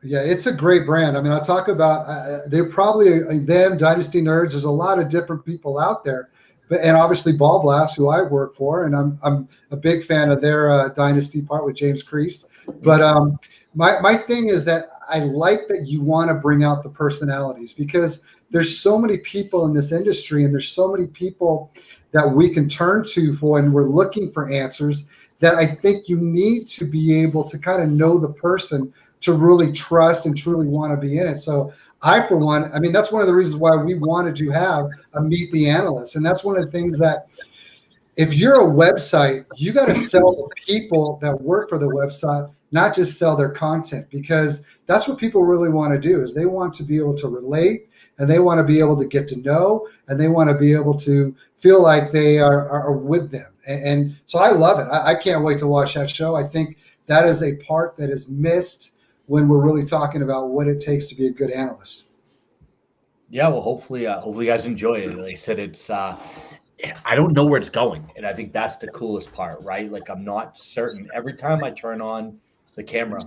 Yeah, it's a great brand. I mean, I'll talk about they're probably them, Dynasty Nerds. There's a lot of different people out there. And obviously Ball Blast, who I work for, and I'm a big fan of their Dynasty part with James Crease. But my thing is that I like that you want to bring out the personalities, because there's so many people in this industry, and there's so many people that we can turn to for, and we're looking for answers, that I think you need to be able to kind of know the person to really trust and truly want to be in it. So I, for one, I mean, that's one of the reasons why we wanted to have a Meet the Analyst. And that's one of the things that if you're a website, you got to sell the people that work for the website, not just sell their content, because that's what people really want to do, is they want to be able to relate, and they want to be able to get to know, and they want to be able to feel like they are with them. And so I love it. I can't wait to watch that show. I think that is a part that is missed when we're really talking about what it takes to be a good analyst. Yeah, well, hopefully you guys enjoy it. Like I said, it's I don't know where it's going, and I think that's the coolest part, right? Like, I'm not certain. Every time I turn on the camera,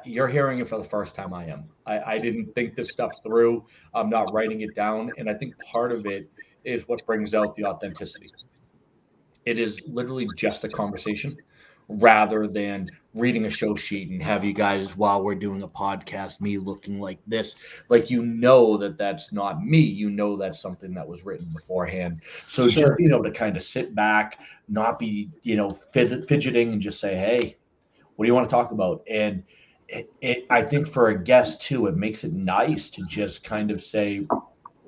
you're hearing it for the first time. I am. I didn't think this stuff through. I'm not writing it down, and I think part of it is what brings out the authenticity. It is literally just a conversation, rather than reading a show sheet and have you guys, while we're doing a podcast, me looking like this. Like, that's not me. That's something that was written beforehand. So Sure. Just being able to kind of sit back, not be, fidgeting, and just say, hey, what do you want to talk about? And I think for a guest too, it makes it nice to just kind of say,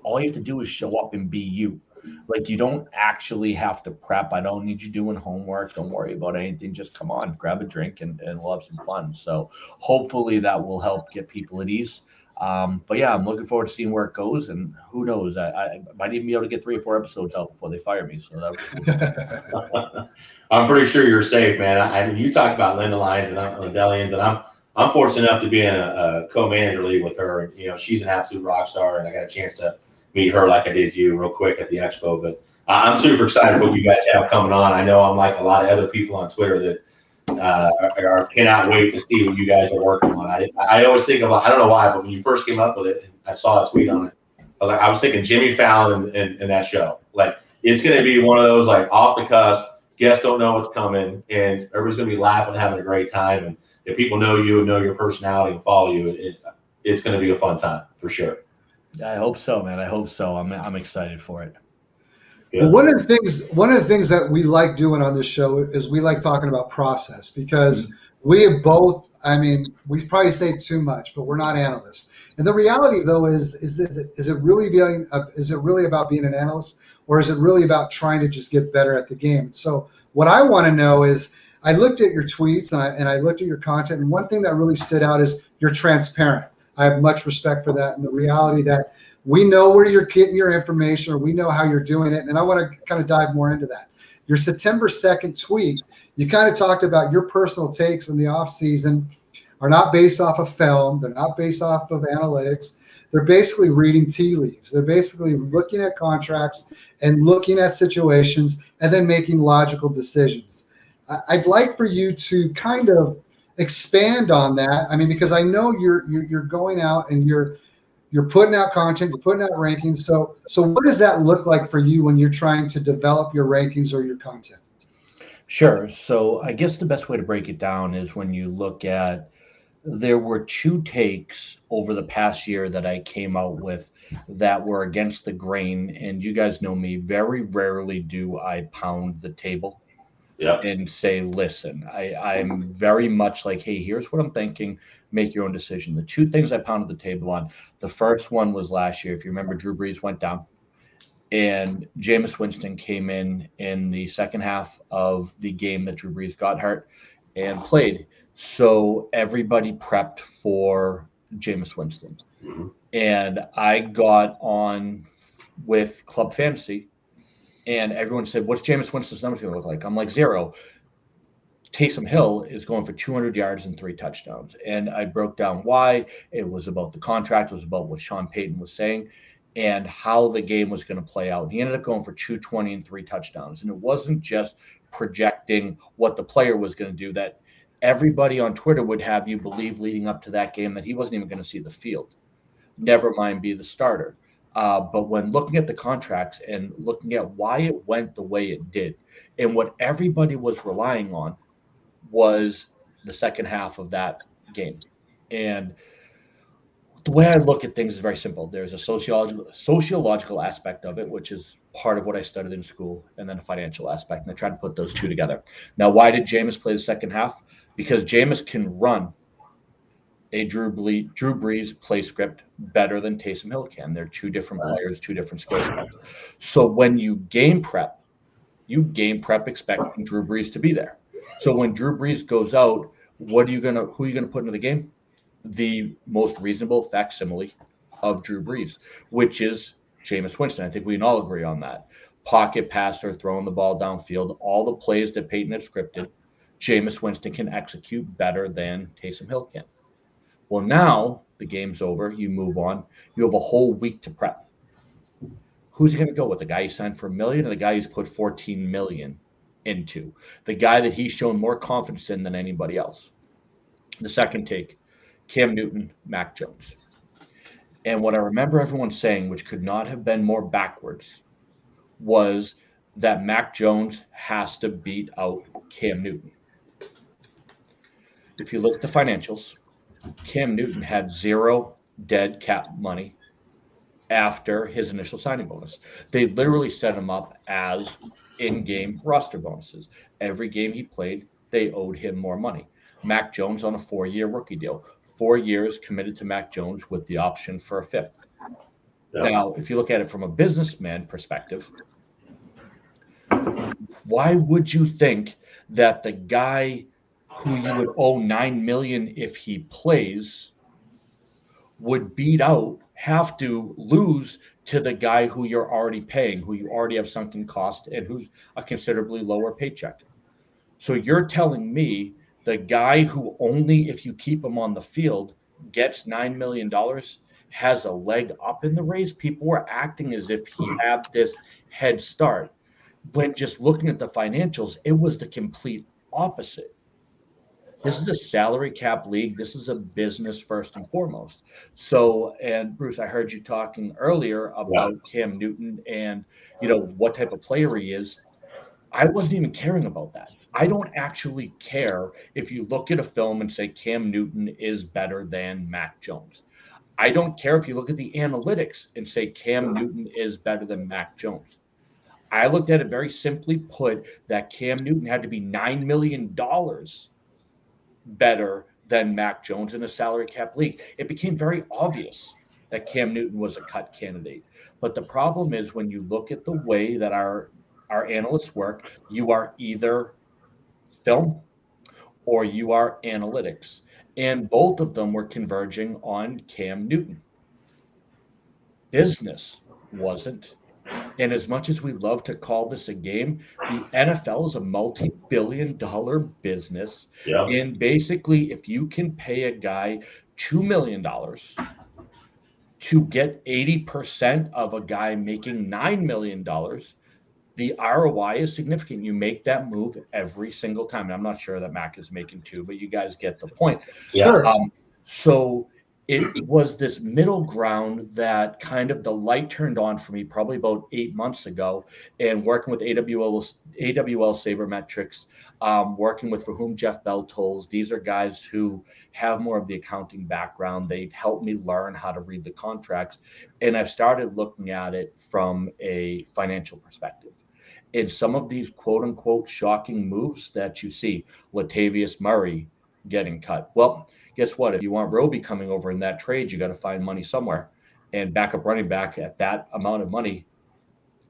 all you have to do is show up and be you. Like, you don't actually have to prep. I don't need you doing homework. Don't worry about anything. Just come on, grab a drink, and we'll have some fun. So hopefully that will help get people at ease. But yeah, I'm looking forward to seeing where it goes. And who knows, I might even be able to get 3 or 4 episodes out before they fire me. So that was cool. I'm pretty sure you're safe, man. I mean, you talked about Linda Lyons and Lindellians, and I'm fortunate enough to be in a co-manager league with her. And, she's an absolute rock star, and I got a chance to meet her like I did you real quick at the expo. But I'm super excited for what you guys have coming on. I know I'm like a lot of other people on Twitter that cannot wait to see what you guys are working on. I always think about, I don't know why, but when you first came up with it, I saw a tweet on it. I was thinking Jimmy Fallon in that show. Like, it's going to be one of those, like, off the cusp, guests don't know what's coming, and everybody's going to be laughing, having a great time. And if people know you and know your personality and follow you, it's going to be a fun time for sure. I hope so, man. I hope so. I'm excited for it. Yeah. Well, one of the things that we like doing on this show is we like talking about process, because we have both. I mean, we probably say too much, but we're not analysts. And the reality, though, is it really about being an analyst, or is it really about trying to just get better at the game? So what I want to know is, I looked at your tweets and I looked at your content, and one thing that really stood out is you're transparent. I have much respect for that, and the reality that we know where you're getting your information, or we know how you're doing it. And I want to kind of dive more into that. Your September 2nd tweet, you kind of talked about your personal takes in the offseason are not based off of film. They're not based off of analytics. They're basically reading tea leaves. They're basically looking at contracts and looking at situations and then making logical decisions. I'd like for you to kind of expand on that. I mean, because I know you're going out and you're putting out content, you're putting out rankings. So what does that look like for you when you're trying to develop your rankings or your content? Sure. So I guess the best way to break it down is when you look at, there were two takes over the past year that I came out with that were against the grain. And you guys know me, very rarely do I pound the table and say, listen, I'm very much like, hey, here's what I'm thinking, make your own decision. The two things I pounded the table on, the first one was last year. If you remember, Drew Brees went down and Jameis Winston came in the second half of the game that Drew Brees got hurt and played. So everybody prepped for Jameis Winston. Mm-hmm. And I got on with Club Fantasy, and everyone said, what's Jameis Winston's numbers going to look like? I'm like, 0. Taysom Hill is going for 200 yards and 3 touchdowns. And I broke down why. It was about the contract. It was about what Sean Payton was saying and how the game was going to play out. And he ended up going for 220 and 3 touchdowns. And it wasn't just projecting what the player was going to do, that everybody on Twitter would have you believe leading up to that game that he wasn't even going to see the field, never mind be the starter. But when looking at the contracts and looking at why it went the way it did, and what everybody was relying on was the second half of that game. And the way I look at things is very simple. There's a sociological aspect of it, which is part of what I studied in school, and then a financial aspect. And I tried to put those two together. Now, why did Jameis play the second half? Because Jameis can run a Drew Brees play script better than Taysom Hill can. They're two different players, two different skill sets. So when you game prep expecting Drew Brees to be there. So when Drew Brees goes out, who are you gonna put into the game? The most reasonable facsimile of Drew Brees, which is Jameis Winston. I think we can all agree on that. Pocket passer, throwing the ball downfield, all the plays that Peyton had scripted, Jameis Winston can execute better than Taysom Hill can. Well, now the game's over. You move on. You have a whole week to prep. Who's going to go with? The guy he signed for $1 million or the guy he's put $14 million into? The guy that he's shown more confidence in than anybody else. The second take, Cam Newton, Mac Jones. And what I remember everyone saying, which could not have been more backwards, was that Mac Jones has to beat out Cam Newton. If you look at the financials, Cam Newton had 0 dead cap money after his initial signing bonus. They literally set him up as in-game roster bonuses. Every game he played, they owed him more money. Mac Jones on a 4-year rookie deal. 4 years committed to Mac Jones with the option for a 5th. Yeah. Now, if you look at it from a businessman perspective, why would you think that the guy who you would owe $9 million if he plays would have to lose to the guy who you're already paying, who you already have sunken cost, and who's a considerably lower paycheck? So you're telling me the guy who only, if you keep him on the field, gets $9 million has a leg up in the race? People were acting as if he had this head start. When just looking at the financials, it was the complete opposite. This is a salary cap league. This is a business first and foremost. So, and Bruce, I heard you talking earlier about Cam Newton and, what type of player he is. I wasn't even caring about that. I don't actually care if you look at a film and say Cam Newton is better than Mac Jones. I don't care if you look at the analytics and say Cam Newton is better than Mac Jones. I looked at it very simply put that Cam Newton had to be $9 million better than Mac Jones in a salary cap league. It became very obvious that Cam Newton was a cut candidate. But the problem is when you look at the way that our analysts work, you are either film or you are analytics. And both of them were converging on Cam Newton. Business wasn't. And as much as we love to call this a game, the NFL is a multi-billion-dollar business. Yeah. And basically, if you can pay a guy $2 million to get 80% of a guy making $9 million, the ROI is significant. You make that move every single time. And I'm not sure that Mac is making two, but you guys get the point. Sure. So it was this middle ground that kind of the light turned on for me probably about 8 months ago, and working with AWL Sabermetrics, working with For Whom Jeff Bell Tolls. These are guys who have more of the accounting background. They've helped me learn how to read the contracts, and I've started looking at it from a financial perspective. In some of these quote unquote shocking moves that you see, Latavius Murray getting cut. Well, guess what? If you want Roby coming over in that trade, you got to find money somewhere. And backup running back at that amount of money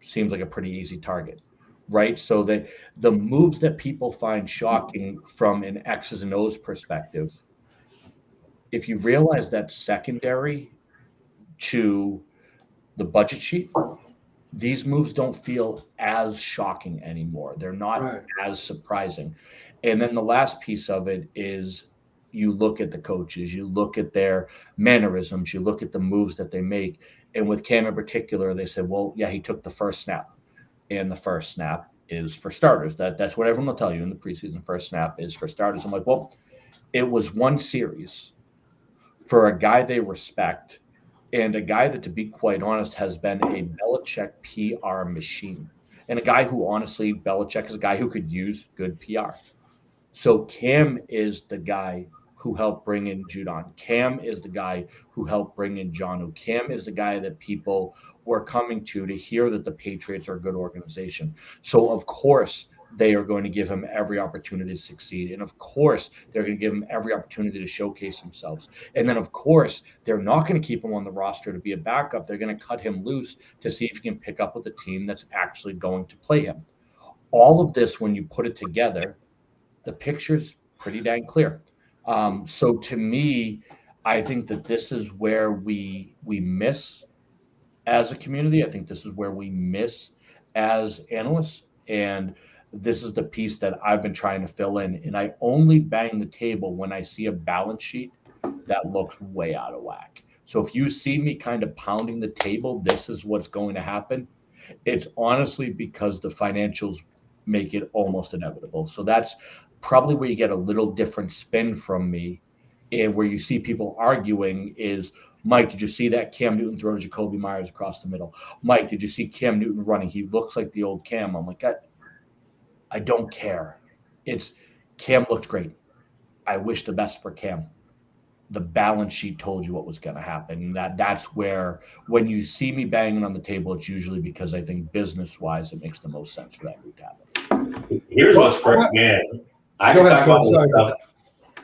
seems like a pretty easy target, right? So the moves that people find shocking from an X's and O's perspective, if you realize that's secondary to the budget sheet, these moves don't feel as shocking anymore. They're not as surprising. And then the last piece of it is you look at the coaches, you look at their mannerisms, you look at the moves that they make. And with Cam in particular, they said, well, yeah, he took the first snap. And the first snap is for starters. That's what everyone will tell you in the preseason. First snap is for starters. I'm like, well, it was one series for a guy they respect, and a guy that, to be quite honest, has been a Belichick PR machine. And a guy who, honestly, Belichick is a guy who could use good PR. So Cam is the guy who helped bring in Judon. Cam is the guy who helped bring in Jonnu. Cam is the guy that people were coming to hear that the Patriots are a good organization. So, of course, they are going to give him every opportunity to succeed. And of course, they're going to give him every opportunity to showcase themselves. And then, of course, they're not going to keep him on the roster to be a backup. They're going to cut him loose to see if he can pick up with a team that's actually going to play him. All of this, when you put it together, the picture's pretty dang clear. So to me, I think that this is where we miss as a community. I think this is where we miss as analysts. And this is the piece that I've been trying to fill in. And I only bang the table when I see a balance sheet that looks way out of whack. So if you see me kind of pounding the table, this is what's going to happen. It's honestly because the financials make it almost inevitable. So that's probably where you get a little different spin from me, and where you see people arguing is, Mike, did you see that Cam Newton throw to Jacoby Myers across the middle? Mike, did you see Cam Newton running? He looks like the old Cam. I'm like, I don't care. It's Cam looked great. I wish the best for Cam. The balance sheet told you what was going to happen. That's where, when you see me banging on the table, it's usually because I think business-wise it makes the most sense for that move to happen. Here's what's great, man. I can talk about this stuff.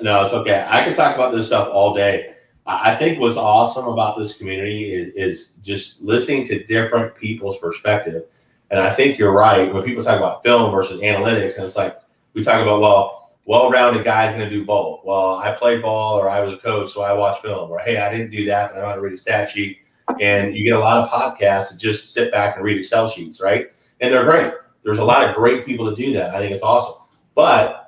No, it's okay. I can talk about this stuff all day. I think what's awesome about this community is just listening to different people's perspective. And I think you're right. When people talk about film versus analytics, and it's like we talk about, well-rounded guy's going to do both. Well, I played ball, or I was a coach, so I watch film. Or, hey, I didn't do that, but I know how to read a stat sheet. And you get a lot of podcasts that just sit back and read Excel sheets, right? And they're great. There's a lot of great people to do that. I think it's awesome. But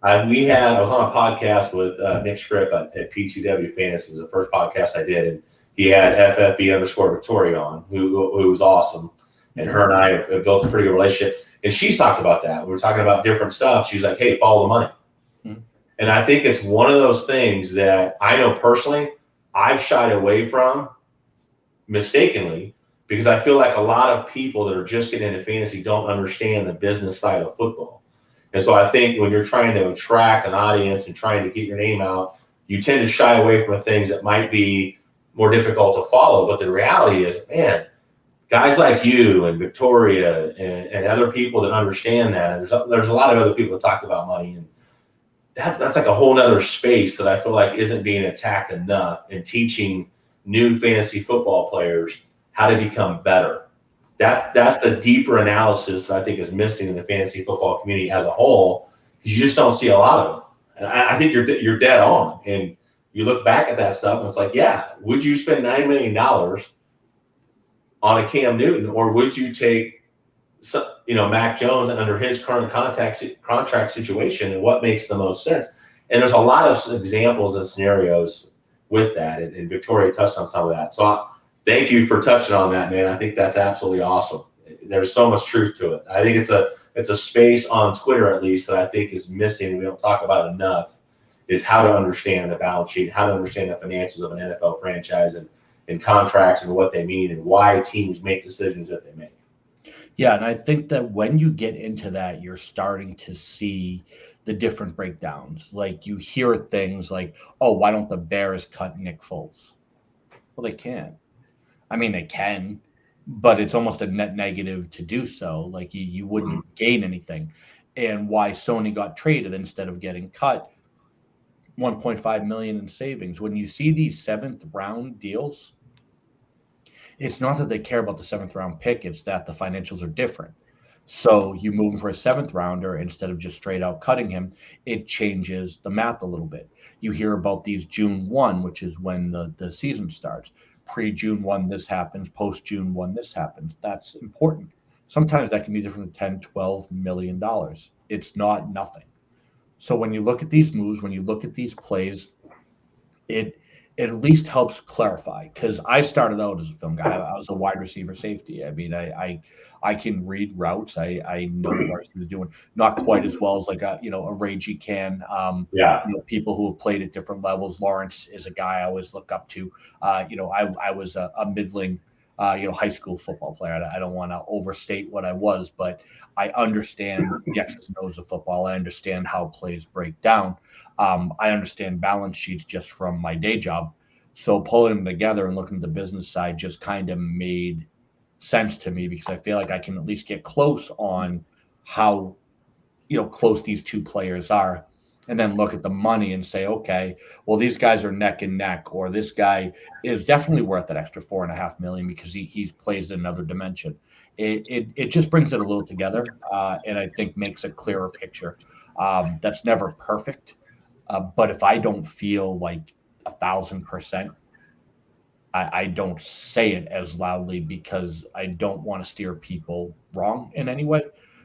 I was on a podcast with Nick Scripp at P2W Fantasy. It was the first podcast I did, and he had FFB_Victoria on, who was awesome. And her and I have built a pretty good relationship. And she's talked about that. We were talking about different stuff. She's like, hey, follow the money. Mm-hmm. And I think it's one of those things that I know personally I've shied away from mistakenly, because I feel like a lot of people that are just getting into fantasy don't understand the business side of football. And so I think when you're trying to attract an audience and trying to get your name out, you tend to shy away from the things that might be more difficult to follow. But the reality is, man, guys like you and Victoria and other people that understand that, and there's a lot of other people that talked about money, and that's like a whole nother space that I feel like isn't being attacked enough in teaching new fantasy football players how to become better. That's the deeper analysis that I think is missing in the fantasy football community as a whole, because you just don't see a lot of it. And I think you're dead on. And you look back at that stuff, and it's like, yeah, would you spend $9 million on a Cam Newton, or would you take, Mac Jones under his current contract situation, and what makes the most sense? And there's a lot of examples and scenarios with that, and Victoria touched on some of that. So thank you for touching on that, man. I think that's absolutely awesome. There's so much truth to it. I think it's a space on Twitter, at least, that I think is missing. We don't talk about it enough, is how to understand the balance sheet, how to understand the financials of an NFL franchise, and contracts and what they mean, and why teams make decisions that they make. Yeah, and I think that when you get into that, you're starting to see the different breakdowns. Like, you hear things like, oh, why don't the Bears cut Nick Foles? Well, they can't. I mean, they can, but it's almost a net negative to do so. Like, you wouldn't gain anything. And why Sony got traded instead of getting cut, $1.5 million in savings. When you see these 7th round deals, it's not that they care about the 7th round pick, it's that the financials are different. So you move him for a 7th rounder instead of just straight out cutting him. It changes the math a little bit. You hear about these June 1, which is when the season starts. Pre-June 1, this happens. Post-June 1, this happens. That's important. Sometimes that can be different than $10, $12 million. It's not nothing. So when you look at these moves, when you look at these plays, it at least helps clarify. Because I started out as a film guy. I was a wide receiver safety. I mean, I can read routes. I know what receivers doing. Not quite as well as like a Ray G can. People who have played at different levels. Lawrence is a guy I always look up to. I was a middling high school football player. I don't want to overstate what I was, but I understand the X's and O's of football. I understand how plays break down. I understand balance sheets just from my day job. So pulling them together and looking at the business side just kind of made sense to me, because I feel like I can at least get close on how close these two players are, and then look at the money and say, okay, well, these guys are neck and neck, or this guy is definitely worth that extra $4.5 million because he plays in another dimension. It just brings it a little together, and I think makes a clearer picture. That's never perfect, but if I don't feel like 1,000%, I don't say it as loudly because I don't want to steer people wrong in any way.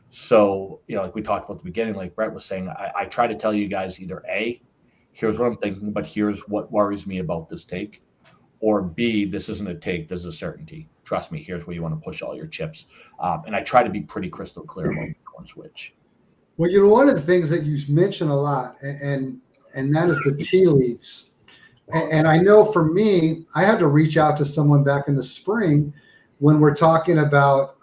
So, like we talked about at the beginning, like Brett was saying, I try to tell you guys either A, here's what I'm thinking, but here's what worries me about this take, or B, this isn't a take, this is a certainty. Trust me, here's where you want to push all your chips. And I try to be pretty crystal clear about which switch. Well, one of the things that you mention a lot, and that is the tea leaves. And I know for me, I had to reach out to someone back in the spring when we're talking about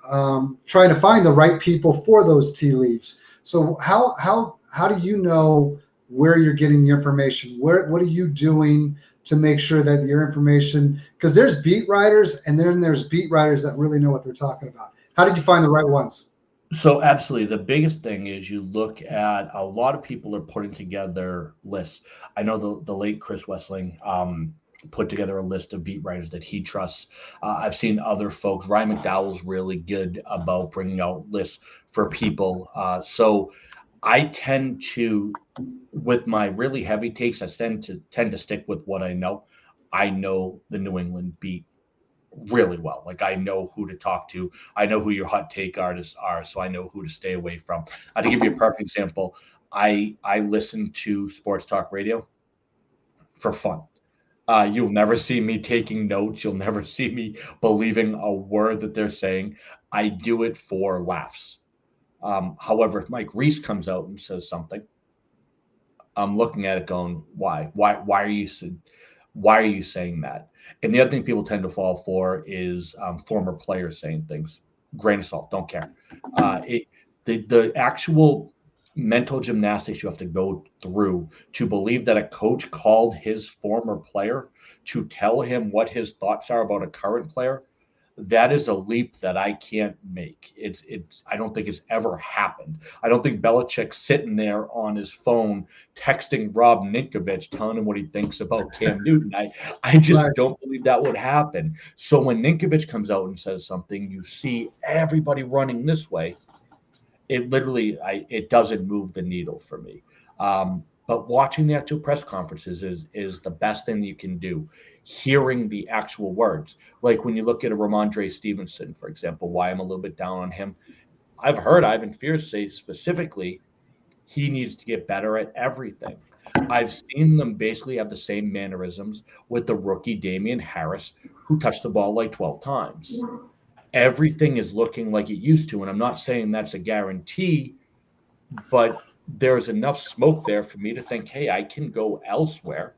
trying to find the right people for those tea leaves. So how do you know where you're getting the information? What are you doing to make sure that your information, because there's beat writers and then there's beat writers that really know what they're talking about. How did you find the right ones? So absolutely. The biggest thing is you look at, a lot of people are putting together lists. I know the late Chris Wessling put together a list of beat writers that he trusts. I've seen other folks. Ryan McDowell's really good about bringing out lists for people. So I tend to, with my really heavy takes, I tend to stick with what I know. I know the New England beat really well. Like, I know who to talk to. I know who your hot take artists are, so I know who to stay away from. To give you a perfect example, I listen to sports talk radio for fun. You'll never see me taking notes. You'll never see me believing a word that they're saying. I do it for laughs. However, if Mike Reese comes out and says something, I'm looking at it going, why? Why are you saying that? And the other thing people tend to fall for is former players saying things. Grain of salt, don't care. The actual mental gymnastics you have to go through to believe that a coach called his former player to tell him what his thoughts are about a current player, that is a leap that I can't make. I don't think it's ever happened. I don't think Belichick's sitting there on his phone texting Rob Ninkovich, telling him what he thinks about Cam Newton. I just don't believe that would happen. So when Ninkovich comes out and says something, you see everybody running this way. It literally, it doesn't move the needle for me. But watching the actual press conferences is the best thing you can do. Hearing the actual words, like when you look at a Ramondre Stevenson, for example, why I'm a little bit down on him. I've heard Ivan Fears say specifically he needs to get better at everything. I've seen them basically have the same mannerisms with the rookie Damian Harris, who touched the ball like 12 times. Everything is looking like it used to, and I'm not saying that's a guarantee, but there's enough smoke there for me to think, hey, I can go elsewhere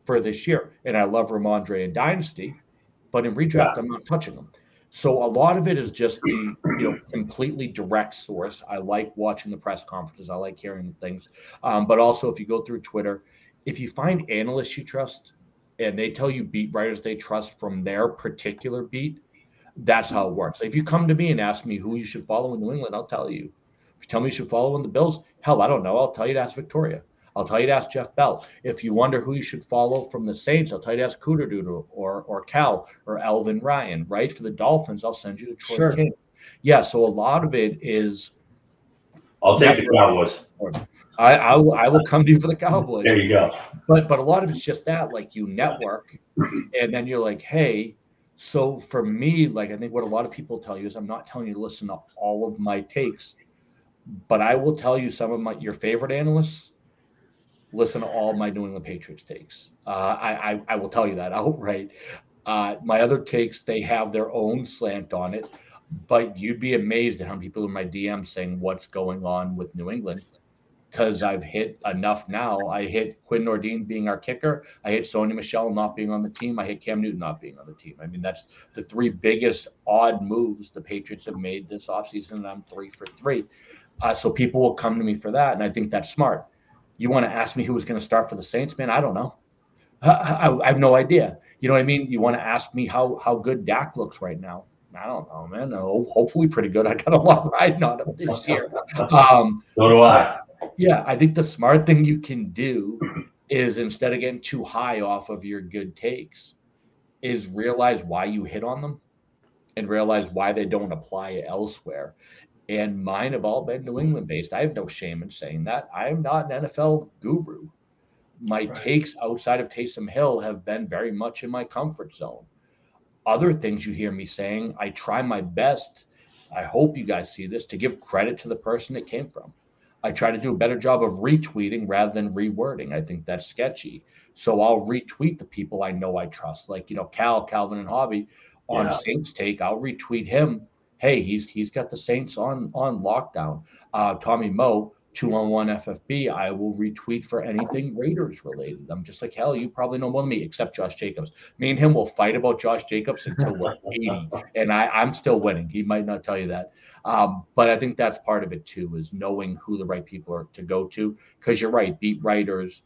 for this year. And I love Ramondre in Dynasty, but in redraft, I'm not touching them. So a lot of it is just the completely direct source. I like watching the press conferences. I like hearing things. But also, if you go through Twitter, if you find analysts you trust and they tell you beat writers they trust from their particular beat, that's how it works. If you come to me and ask me who you should follow in New England, I'll tell you. If you tell me you should follow in the Bills, hell, I don't know. I'll tell you to ask Victoria. I'll tell you to ask Jeff Bell. If you wonder who you should follow from the Saints, I'll tell you to ask Cooter Doodle or Cal or Elvin Ryan, right? For the Dolphins, I'll send you to Troy King. Yeah, so a lot of it is. I'll take the Cowboys. I will come to you for the Cowboys. There you go. But a lot of it's just that, like you network, and then you're like, hey. So for me, like I think what a lot of people tell you is I'm not telling you to listen to all of my takes, but I will tell you some of your favorite analysts. Listen to all my New England Patriots takes. I will tell you that outright. My other takes, they have their own slant on it, but you'd be amazed at how many people in my DM saying what's going on with New England. Because I've hit enough now. I hit Quinn Nordine being our kicker. I hit Sony Michel not being on the team. I hit Cam Newton not being on the team. I mean, that's the three biggest odd moves the Patriots have made this offseason, and I'm 3 for 3. So people will come to me for that, and I think that's smart. You want to ask me who was going to start for the Saints, man? I don't know. I have no idea. You know what I mean? You want to ask me how good Dak looks right now? I don't know, man. No, hopefully pretty good. I got a lot riding on him this year. So do I. Yeah, I think the smart thing you can do is instead of getting too high off of your good takes, is realize why you hit on them and realize why they don't apply elsewhere. And mine have all been New England based. I have no shame in saying that. I am not an NFL guru. My takes outside of Taysom Hill have been very much in my comfort zone. Other things you hear me saying, I try my best. I hope you guys see this, to give credit to the person it came from. I try to do a better job of retweeting rather than rewording. I think that's sketchy. So I'll retweet the people I know I trust, like, Calvin and Hobby on Saints take. I'll retweet him. Hey, he's got the Saints on lockdown. Tommy Moe, 2-on-1 FFB, I will retweet for anything Raiders related. I'm just like, hell, you probably know more than me, except Josh Jacobs. Me and him will fight about Josh Jacobs until we're 80, and I'm still winning. He might not tell you that. But I think that's part of it too, is knowing who the right people are to go to. Because you're right, beat writers,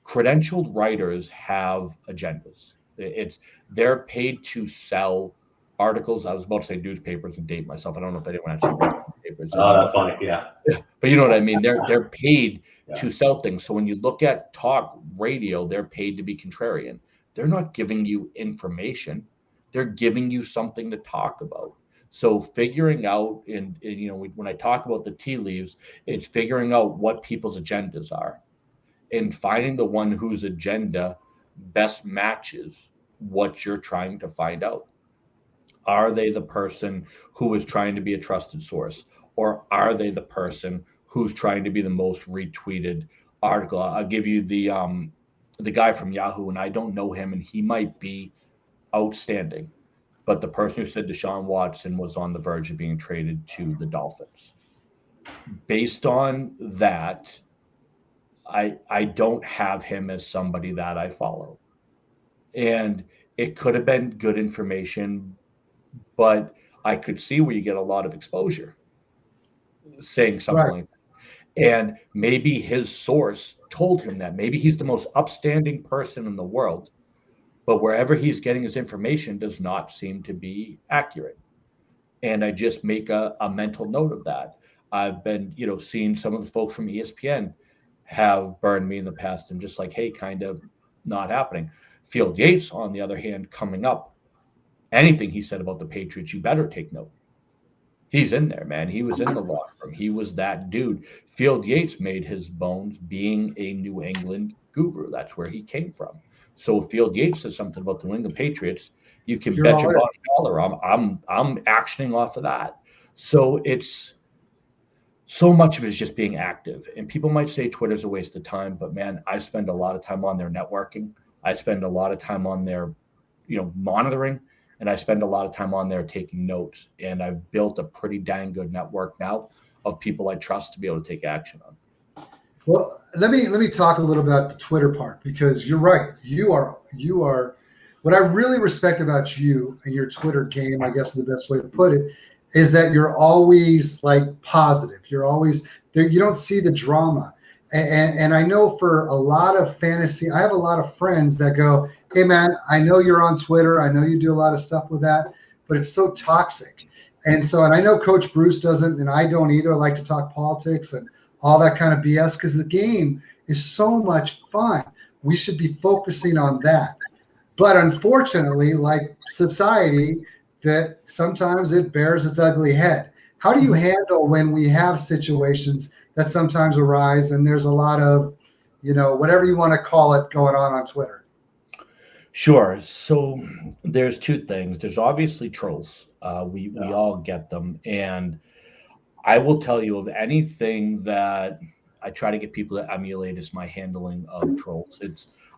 credentialed writers have agendas. They're paid to sell articles. I was about to say newspapers and date myself. I don't know if anyone actually reads newspapers. Oh, that's funny. Yeah. But you know what I mean? They're paid to sell things. So when you look at talk radio, they're paid to be contrarian. They're not giving you information. They're giving you something to talk about. So figuring out, and when I talk about the tea leaves, it's figuring out what people's agendas are and finding the one whose agenda best matches what you're trying to find out. Are they the person who is trying to be a trusted source, or are they the person who's trying to be the most retweeted article? I'll give you the guy from Yahoo, and I don't know him, and he might be outstanding, but the person who said Deshaun Watson was on the verge of being traded to the Dolphins. Based on that, I don't have him as somebody that I follow. And it could have been good information, but I could see where you get a lot of exposure saying something like that. And maybe his source told him that. Maybe he's the most upstanding person in the world, but wherever he's getting his information does not seem to be accurate. And I just make a mental note of that. I've been, seeing some of the folks from ESPN have burned me in the past. I'm just like, hey, kind of not happening. Field Yates, on the other hand, coming up, anything he said about the Patriots, you better take note. He's in there, man. He was in the locker room. He was that dude. Field Yates made his bones being a New England guru. That's where he came from. So if Field Yates says something about the New England Patriots, you can bet your bottom dollar I'm actioning off of that. So it's so much of it is just being active. And people might say Twitter's a waste of time, but man, I spend a lot of time on there networking. I spend a lot of time on there, monitoring, and I spend a lot of time on there taking notes. And I've built a pretty dang good network now of people I trust to be able to take action on. Well, let me talk a little about the Twitter part, because you're right. You are what I really respect about you and your Twitter game, I guess is the best way to put it, is that you're always like positive. You're always there. You don't see the drama. And I know for a lot of fantasy, I have a lot of friends that go, hey man, I know you're on Twitter. I know you do a lot of stuff with that, but it's so toxic. And I know Coach Bruce doesn't, and I don't either, like to talk politics and all that kind of BS, because the game is so much fun. We should be focusing on that. But unfortunately, like society, that sometimes it bears its ugly head. How do you handle when we have situations that sometimes arise and there's a lot of, whatever you want to call it, going on Twitter? Sure. So there's two things. There's obviously trolls. We all get them. And I will tell you, of anything that I try to get people to emulate is my handling of trolls.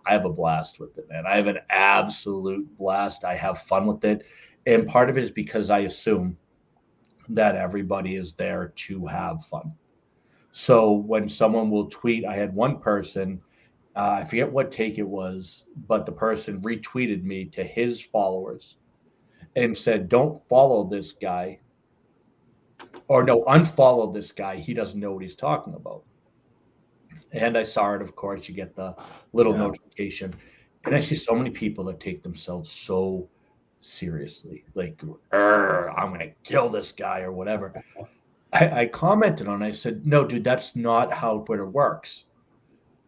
I have a blast with it, man. I have an absolute blast. I have fun with it. And part of it is because I assume that everybody is there to have fun. So when someone will tweet, I had one person, I forget what take it was, but the person retweeted me to his followers and said, don't follow this guy. Or no, unfollow this guy. He doesn't know what he's talking about. And I saw it, of course. You get the little notification. And I see so many people that take themselves so seriously. Like, I'm going to kill this guy or whatever. I commented on it. I said, no, dude, that's not how Twitter works.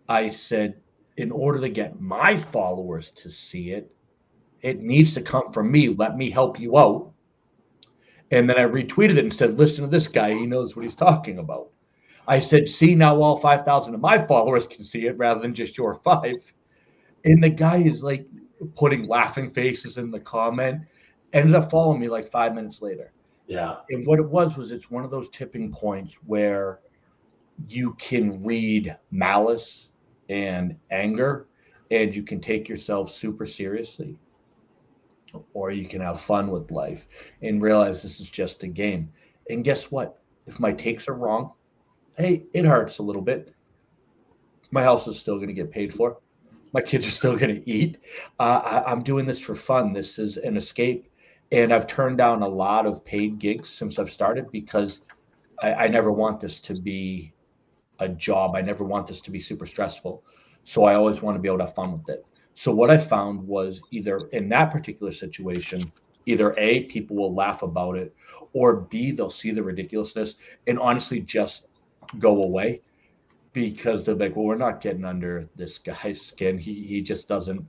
I said, in order to get my followers to see it, it needs to come from me. Let me help you out. And then I retweeted it and said, listen to this guy. He knows what he's talking about. I said, see, now all 5,000 of my followers can see it rather than just your 5. And the guy is like putting laughing faces in the comment, ended up following me like 5 minutes later. Yeah. And what it was it's one of those tipping points where you can read malice and anger, and you can take yourself super seriously, or you can have fun with life and realize this is just a game. And guess what? If my takes are wrong, hey, it hurts a little bit. My house is still going to get paid for. My kids are still going to eat. I'm doing this for fun. This is an escape. And I've turned down a lot of paid gigs since I've started because I never want this to be a job. I never want this to be super stressful. So I always want to be able to have fun with it. So what I found was either in that particular situation, either A, people will laugh about it, or B, they'll see the ridiculousness and honestly just go away because they're like, well, we're not getting under this guy's skin. He just doesn't,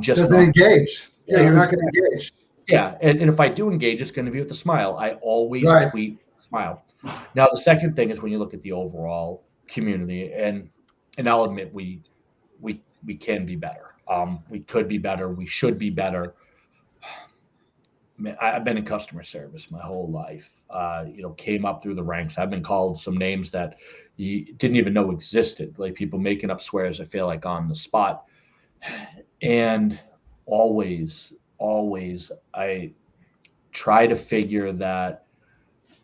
doesn't engage. Yeah, you're not going to engage. Yeah. And if I do engage, it's going to be with a smile. I always tweet smile. Now, the second thing is when you look at the overall community, and I'll admit we can be better. We could be better. We should be better. Man, I've been in customer service my whole life. Came up through the ranks. I've been called some names that you didn't even know existed, like people making up swears, I feel like, on the spot. And always, I try to figure that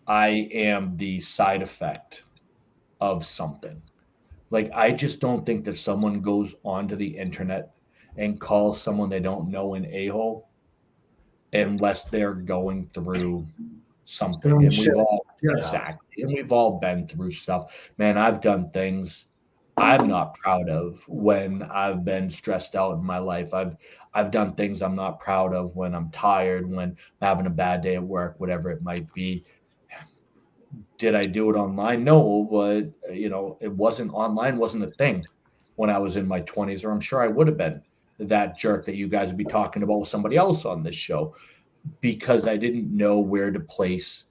I am the side effect of something. Like, I just don't think that someone goes onto the internet and calls someone they don't know an a-hole unless they're going through something. And we've all been through stuff. Man, I've done things I'm not proud of when I've been stressed out in my life. I've done things I'm not proud of when I'm tired, when I'm having a bad day at work, whatever it might be. Did I do it online? No, but it wasn't online, wasn't a thing when I was in my 20s, or I'm sure I would have been that jerk that you guys would be talking about with somebody else on this show, because I didn't know where to place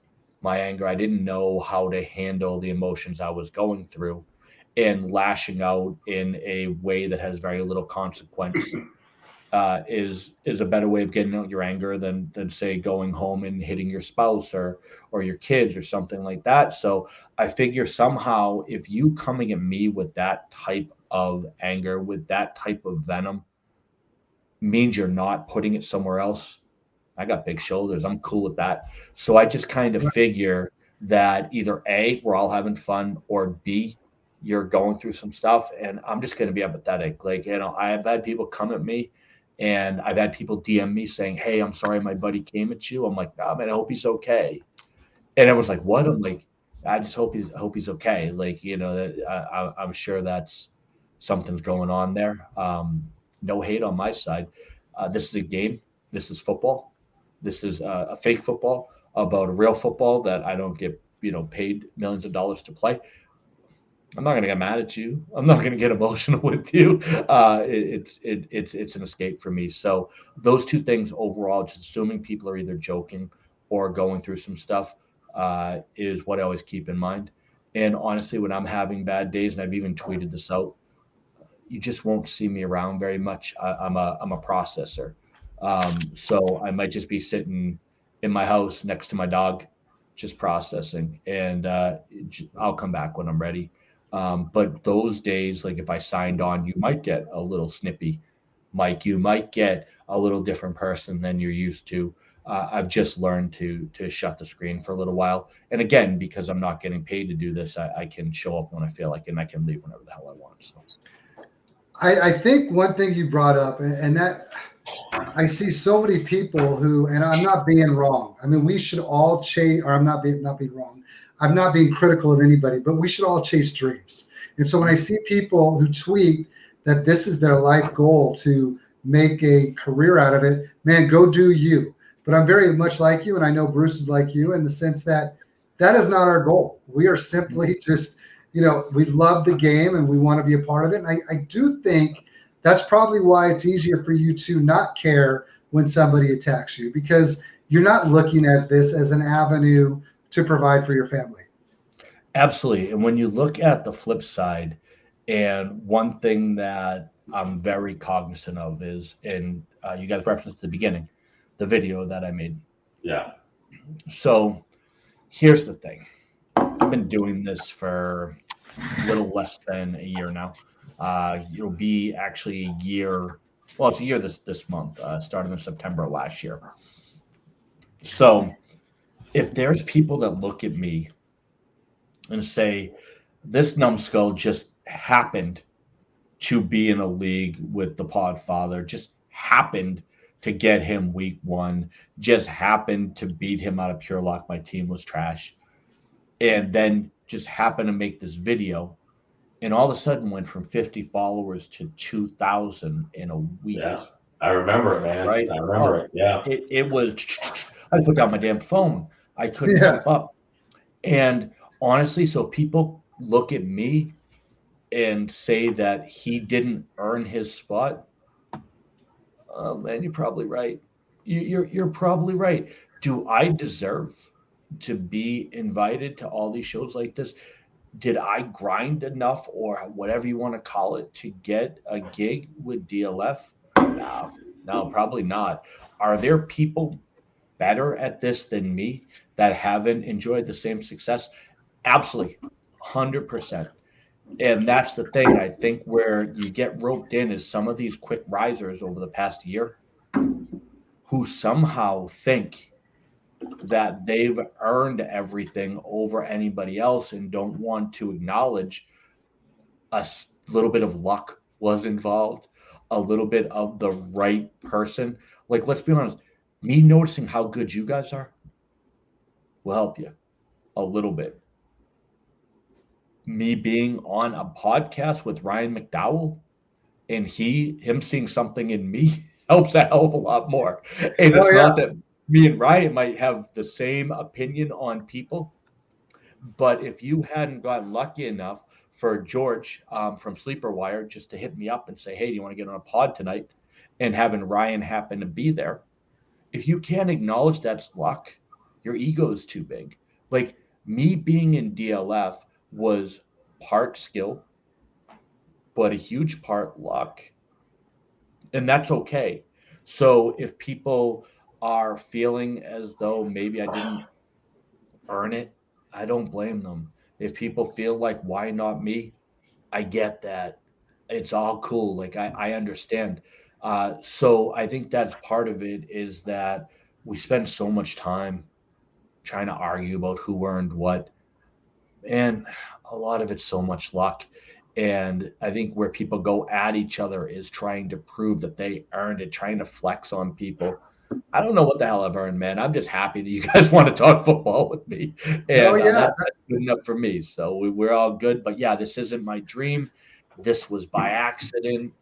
my anger. I didn't know how to handle the emotions I was going through, and lashing out in a way that has very little consequence is a better way of getting out your anger than say going home and hitting your spouse or your kids or something like that. So I figure somehow if you coming at me with that type of anger, with that type of venom, means you're not putting it somewhere else. I got big shoulders. I'm cool with that. So I just kind of figure that either A, we're all having fun, or B, you're going through some stuff and I'm just going to be empathetic. Like, I've had people come at me and I've had people DM me saying, "Hey, I'm sorry my buddy came at you." I'm like, "Nah, man, I hope he's okay." And everyone's like, "What?" I'm like, "I just hope he's okay." Like, I'm sure that's something's going on there. No hate on my side. This is a game. This is football. This is a fake football about a real football that I don't get, paid millions of dollars to play. I'm not going to get mad at you. I'm not going to get emotional with you. It's an escape for me. So those two things overall, just assuming people are either joking or going through some stuff, is what I always keep in mind. And honestly, when I'm having bad days, and I've even tweeted this out, you just won't see me around very much. I'm a processor. So I might just be sitting in my house next to my dog, just processing, and I'll come back when I'm ready. But those days, like if I signed on, you might get a little snippy, Mike. You might get a little different person than you're used to. I've just learned to shut the screen for a little while. And again, because I'm not getting paid to do this, I can show up when I feel like, and I can leave whenever the hell I want. So. I think one thing you brought up, and that I see so many people who, and I'm not being wrong. I mean, we should all chase, or I'm not being wrong. I'm not being critical of anybody, but we should all chase dreams. And so when I see people who tweet that this is their life goal to make a career out of it, man, go do you. But I'm very much like you, and I know Bruce is like you in the sense that that is not our goal. We are simply just, we love the game and we want to be a part of it. And I do think that's probably why it's easier for you to not care when somebody attacks you, because you're not looking at this as an avenue to provide for your family. Absolutely. And when you look at the flip side, and one thing that I'm very cognizant of is, and you guys referenced at the beginning, the video that I made. Yeah. So here's the thing. I've been doing this for a little less than a year now. It'll be actually a year. Well, it's a year this month, starting in September last year. So if there's people that look at me and say, this numbskull just happened to be in a league with the Podfather, just happened to get him week one, just happened to beat him out of pure luck, my team was trash, and then just happened to make this video, and all of a sudden went from 50 followers to 2,000 in a week. Yeah, I remember it, man. Right? I remember it. Yeah. It was, I put down my damn phone. I couldn't keep up. And honestly, so people look at me and say that he didn't earn his spot, oh man, you're probably right. You're probably right. Do I deserve to be invited to all these shows like this? Did I grind enough, or whatever you want to call it, to get a gig with DLF? No, probably not. Are there people better at this than me that haven't enjoyed the same success? Absolutely, 100%. And that's the thing, I think, where you get roped in is some of these quick risers over the past year who somehow think that they've earned everything over anybody else and don't want to acknowledge a little bit of luck was involved, a little bit of the right person. Like, let's be honest, me noticing how good you guys are will help you a little bit. Me being on a podcast with Ryan McDowell and him seeing something in me helps a hell of a lot more. And it's not that me and Ryan might have the same opinion on people, but if you hadn't gotten lucky enough for George from Sleeper Wire just to hit me up and say, hey, do you want to get on a pod tonight? And having Ryan happen to be there, if you can't acknowledge that's luck, your ego is too big. Like me being in DLF was part skill, but a huge part luck. And that's okay. So if people are feeling as though maybe I didn't earn it, I don't blame them. If people feel like, why not me? I get that. It's all cool. Like I understand. So I think that's part of it is that we spend so much time trying to argue about who earned what. And a lot of it's so much luck. And I think where people go at each other is trying to prove that they earned it, trying to flex on people. I don't know what the hell I've earned, man. I'm just happy that you guys want to talk football with me. Oh And yeah. that's good enough for me. So we're all good. But yeah, this isn't my dream. This was by accident.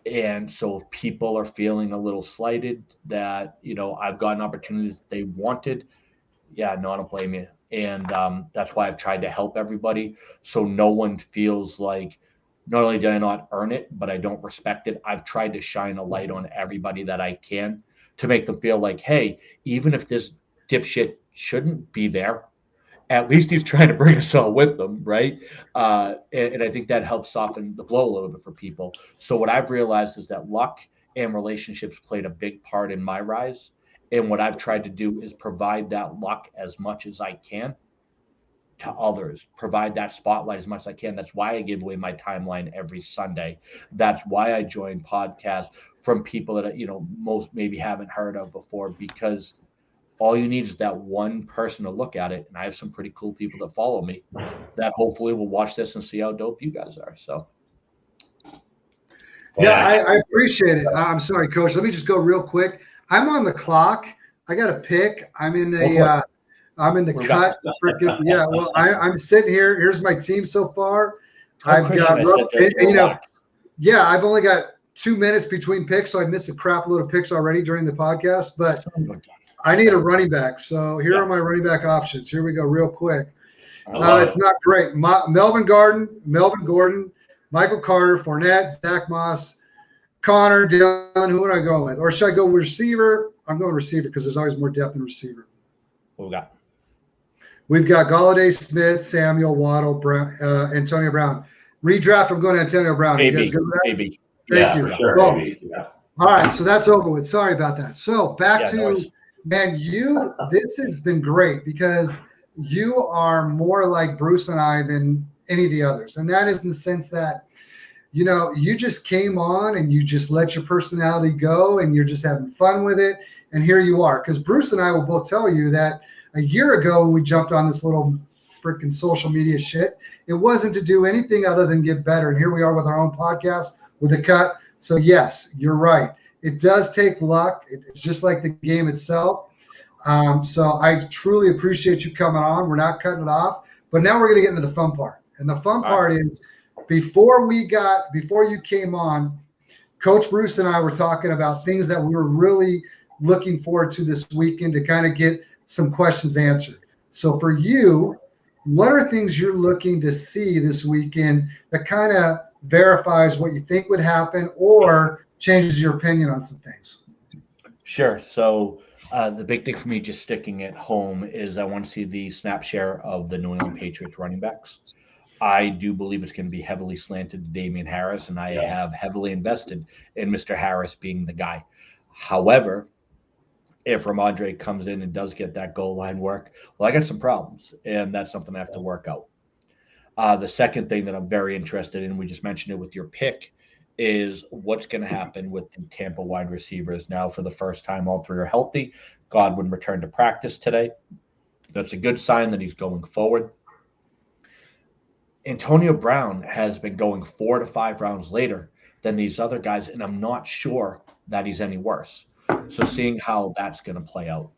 And so if people are feeling a little slighted that, I've gotten opportunities that they wanted, yeah, no, I don't blame you. And that's why I've tried to help everybody so no one feels like not only did I not earn it, but I don't respect it. I've tried to shine a light on everybody that I can to make them feel like, hey, even if this dipshit shouldn't be there, at least he's trying to bring us all with them, right? And I think that helps soften the blow a little bit for people. So what I've realized is that luck and relationships played a big part in my rise. And what I've tried to do is provide that luck as much as I can to others, provide that spotlight as much as I can. That's why I give away my timeline every Sunday. That's why I join podcasts from people that, most maybe haven't heard of before, because all you need is that one person to look at it. And I have some pretty cool people that follow me that hopefully will watch this and see how dope you guys are. So. Yeah, I appreciate it. I'm sorry, Coach. Let me just go real quick. I'm on the clock. I got a pick. I'm in the cut. Yeah. Well, I'm sitting here. Here's my team so far. I've got yeah. I've only got 2 minutes between picks, so I missed a crap load of picks already during the podcast. But I need a running back. So here are my running back options. Here we go, real quick. It's not great. Melvin Gordon, Michael Carter, Fournette, Zach Moss, Connor, Dillon. Who would I go with? Or should I go receiver? I'm going receiver because there's always more depth in receiver. What we got? We've got Galladay, Smith, Samuel, Waddle, Brown, Antonio Brown. Redraft, I'm going to Antonio Brown. Maybe, you guys good with that? Maybe. Thank you. For sure. Well, Maybe. Yeah. All right, so that's over with. Sorry about that. So back to, man, this has been great because you are more like Bruce and I than any of the others. And that is in the sense that, you just came on and you just let your personality go and you're just having fun with it. And here you are. Because Bruce and I will both tell you that a year ago when we jumped on this little freaking social media shit, it wasn't to do anything other than get better. And here we are with our own podcast with a cut. So yes, you're right. It does take luck. It's just like the game itself. So I truly appreciate you coming on. We're not cutting it off, but now we're going to get into the fun part. And the fun part is before you came on, Coach Bruce and I were talking about things that we were really looking forward to this weekend to kind of get some questions answered. So for you, what are things you're looking to see this weekend that kind of verifies what you think would happen or changes your opinion on some things? Sure. So the big thing for me just sticking at home is I want to see the snap share of the New England Patriots running backs. I do believe it's going to be heavily slanted to Damian Harris, and I have heavily invested in Mr. Harris being the guy. However, if Ramondre comes in and does get that goal line work, well, I got some problems, and that's something I have to work out. The second thing that I'm very interested in, we just mentioned it with your pick, is what's going to happen with the Tampa wide receivers. Now, for the first time, all three are healthy. Godwin returned to practice today. That's a good sign that he's going forward. Antonio Brown has been going 4 to 5 rounds later than these other guys, and I'm not sure that he's any worse. So seeing how that's going to play out,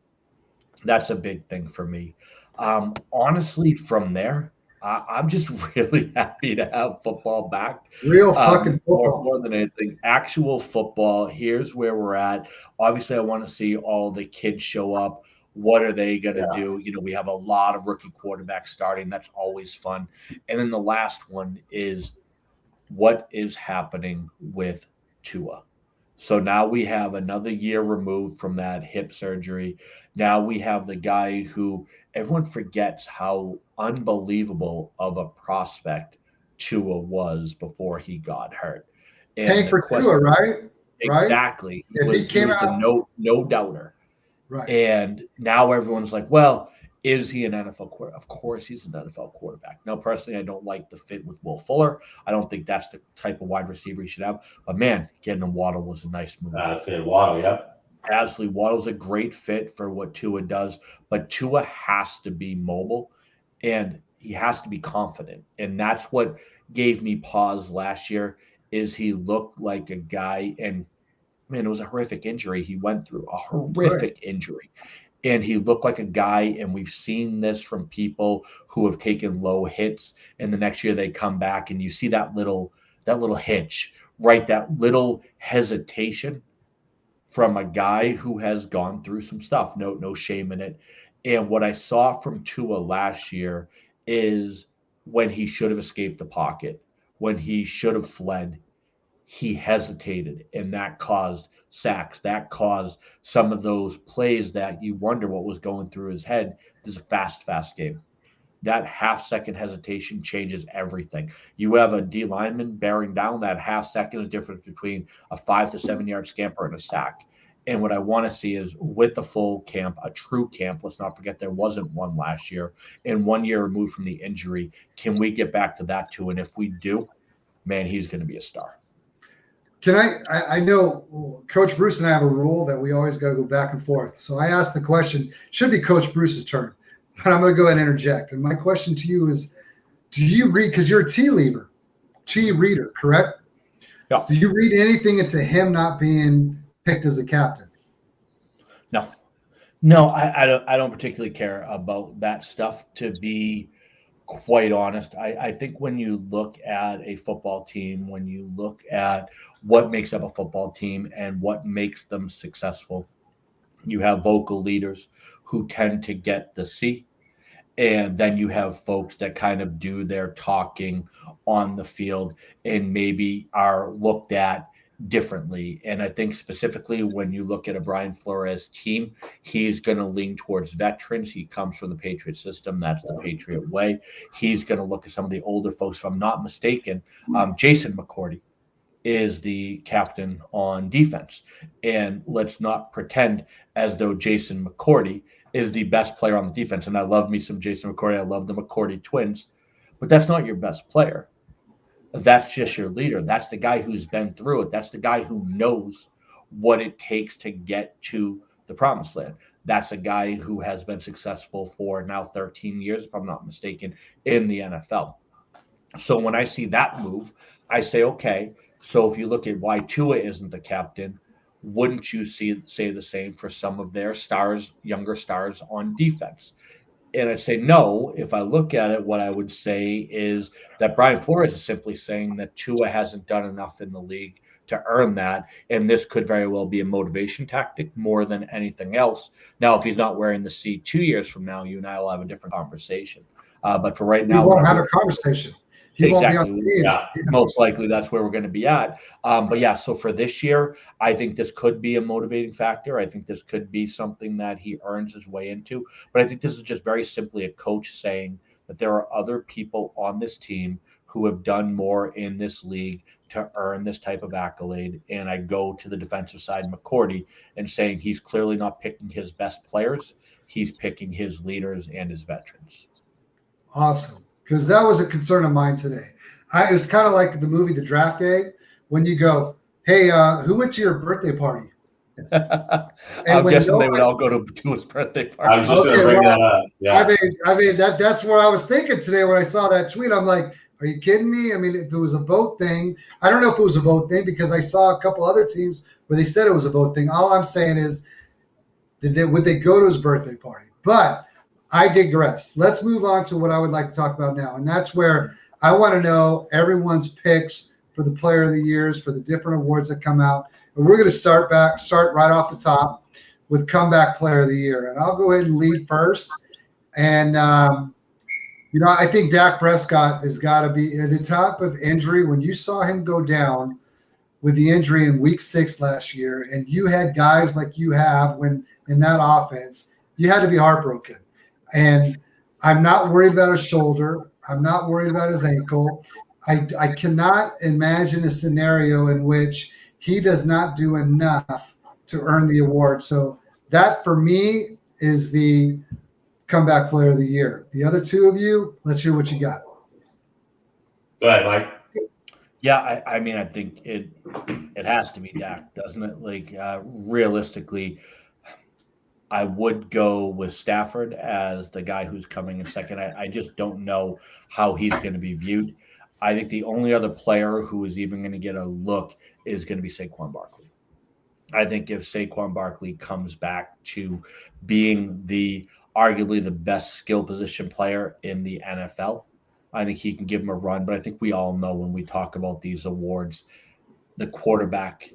that's a big thing for me. Honestly, from there, I'm just really happy to have football back. Real fucking football. More than anything, actual football. Here's where we're at. Obviously, I want to see all the kids show up. What are they going to do? We have a lot of rookie quarterbacks starting. That's always fun. And then the last one is what is happening with Tua. So now we have another year removed from that hip surgery. Now we have the guy who everyone forgets how unbelievable of a prospect Tua was before he got hurt. And Tank the for question, Tua, right? Right. exactly, If he he came was the out no doubter. right, And now everyone's like, well, is he an NFL quarterback? Of course he's an NFL quarterback. Now, personally, I don't like the fit with Will Fuller. I don't think that's the type of wide receiver he should have. But man, getting him Waddle was a nice move. That's it. Waddle, yep. Absolutely. Waddle's a great fit for what Tua does, but Tua has to be mobile and he has to be confident. And that's what gave me pause last year is he looked like a guy, and man, it was a horrific injury he went through, a horrific injury. And he looked like a guy, and we've seen this from people who have taken low hits, and the next year they come back, and you see that little hitch, right? That little hesitation from a guy who has gone through some stuff. No shame in it. And what I saw from Tua last year is when he should have escaped the pocket, when he should have fled, he hesitated, and that caused sacks. That caused some of those plays that you wonder what was going through his head. This is a fast game. That half-second hesitation changes everything. You have a D lineman bearing down, that half-second is difference between a 5 to 7 yard scamper and a sack. And what I want to see is with the full camp, a true camp. Let's not forget there wasn't one last year, and 1 year removed from the injury. Can we get back to that too? And if we do, man, he's going to be a star. Can I know Coach Bruce and I have a rule that we always got to go back and forth. So I asked the question, should be Coach Bruce's turn, but I'm going to go ahead and interject. And my question to you is, do you read, because you're a tea reader, correct? Yeah. So do you read anything into him not being picked as a captain? No, I don't particularly care about that stuff, to be quite honest. I think when you look at a football team, when you look at what makes up a football team and what makes them successful, you have vocal leaders who tend to get the C, and then you have folks that kind of do their talking on the field and maybe are looked at differently. And I think specifically when you look at a Brian Flores team, he's going to lean towards veterans. He comes from the Patriot system. That's the Patriot way. He's going to look at some of the older folks. If I'm not mistaken, Jason McCourty is the captain on defense. And let's not pretend as though Jason McCourty is the best player on the defense. And I love me some Jason McCourty. I love the McCourty twins, but that's not your best player. That's just your leader. That's the guy who's been through it. That's the guy who knows what it takes to get to the promised land. That's a guy who has been successful for now 13 years, if I'm not mistaken, in the NFL. So when I see that move, I say, okay, so if you look at why Tua isn't the captain, wouldn't you say the same for some of their stars, younger stars on defense? And I say no. If I look at it, what I would say is that Brian Flores is simply saying that Tua hasn't done enough in the league to earn that, and this could very well be a motivation tactic more than anything else. Now, if he's not wearing the C 2 years from now, you and I will have a different conversation. But for right now, we won't have a conversation. He won't be on the team. Yeah, most likely that's where we're going to be at. But yeah, so for this year, I think this could be a motivating factor. I think this could be something that he earns his way into. But I think this is just very simply a coach saying that there are other people on this team who have done more in this league to earn this type of accolade. And I go to the defensive side, McCourty, and saying he's clearly not picking his best players. He's picking his leaders and his veterans. Awesome. Because that was a concern of mine today. It was kind of like the movie The Draft Day, when you go, hey, who went to your birthday party? I'm guessing they would all go to his birthday party. I was just going to bring that up. Yeah. I mean that's what I was thinking today when I saw that tweet. I'm like, are you kidding me? I mean, if it was a vote thing, I don't know if it was a vote thing because I saw a couple other teams where they said it was a vote thing. All I'm saying is, would they go to his birthday party? But I digress. Let's move on to what I would like to talk about now. And that's where I want to know everyone's picks for the player of the years, for the different awards that come out. And we're going to start right off the top with comeback player of the year. And I'll go ahead and lead first. And, I think Dak Prescott has got to be at the top of injury. When you saw him go down, with the injury in week 6 last year, and you had guys like you have when in that offense, you had to be heartbroken. And I'm not worried about his shoulder. I'm not worried about his ankle. I cannot imagine a scenario in which he does not do enough to earn the award. So that for me is the comeback player of the year. The other two of you, let's hear what you got. Go ahead, Mike. Yeah, I mean, I think it has to be Dak, doesn't it? Like, realistically, I would go with Stafford as the guy who's coming in second. I just don't know how he's going to be viewed. I think the only other player who is even going to get a look is going to be Saquon Barkley. I think if Saquon Barkley comes back to being arguably the best skill position player in the NFL, I think he can give him a run. But I think we all know when we talk about these awards, the quarterback,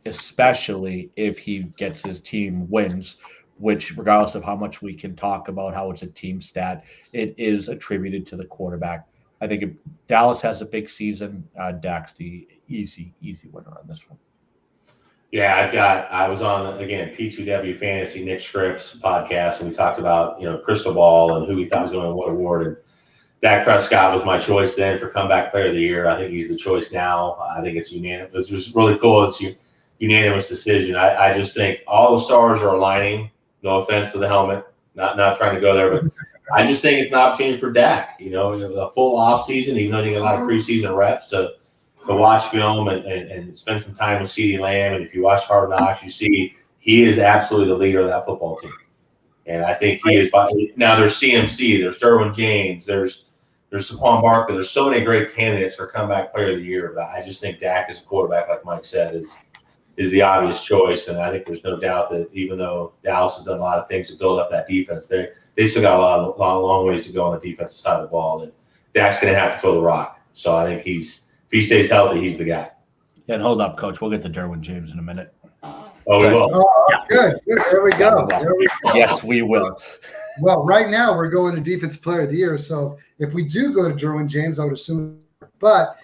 especially if he gets his team wins, which regardless of how much we can talk about how it's a team stat, it is attributed to the quarterback. I think if Dallas has a big season, Dak's the easy winner on this one. Yeah, I was on, again, P2W Fantasy, Nick Scripps podcast, and we talked about, crystal ball and who we thought was going to win what award. And Dak Prescott was my choice then for comeback player of the year. I think he's the choice now. I think it's unanimous. It's just really cool. It's unanimous decision. I just think all the stars are aligning. No offense to the helmet, not trying to go there, but I just think it's an opportunity for Dak. A full off season, even though you get a lot of preseason reps to watch film and spend some time with CeeDee Lamb. And if you watch Hard Knocks, you see he is absolutely the leader of that football team. And I think he is. Now there's CMC, there's Derwin James, there's Saquon Barkley. There's so many great candidates for comeback player of the year. But I just think Dak as a quarterback, like Mike said, is the obvious choice. And I think there's no doubt that even though Dallas has done a lot of things to build up that defense, they've still got a long ways to go on the defensive side of the ball. And Dak's going to have to throw the rock. So I think if he stays healthy, he's the guy. And hold up, Coach. We'll get to Derwin James in a minute. Oh, we will. Oh, yeah. Good. There we go. Yes, we will. Well, right now we're going to Defensive Player of the Year. So if we do go to Derwin James, I would assume. But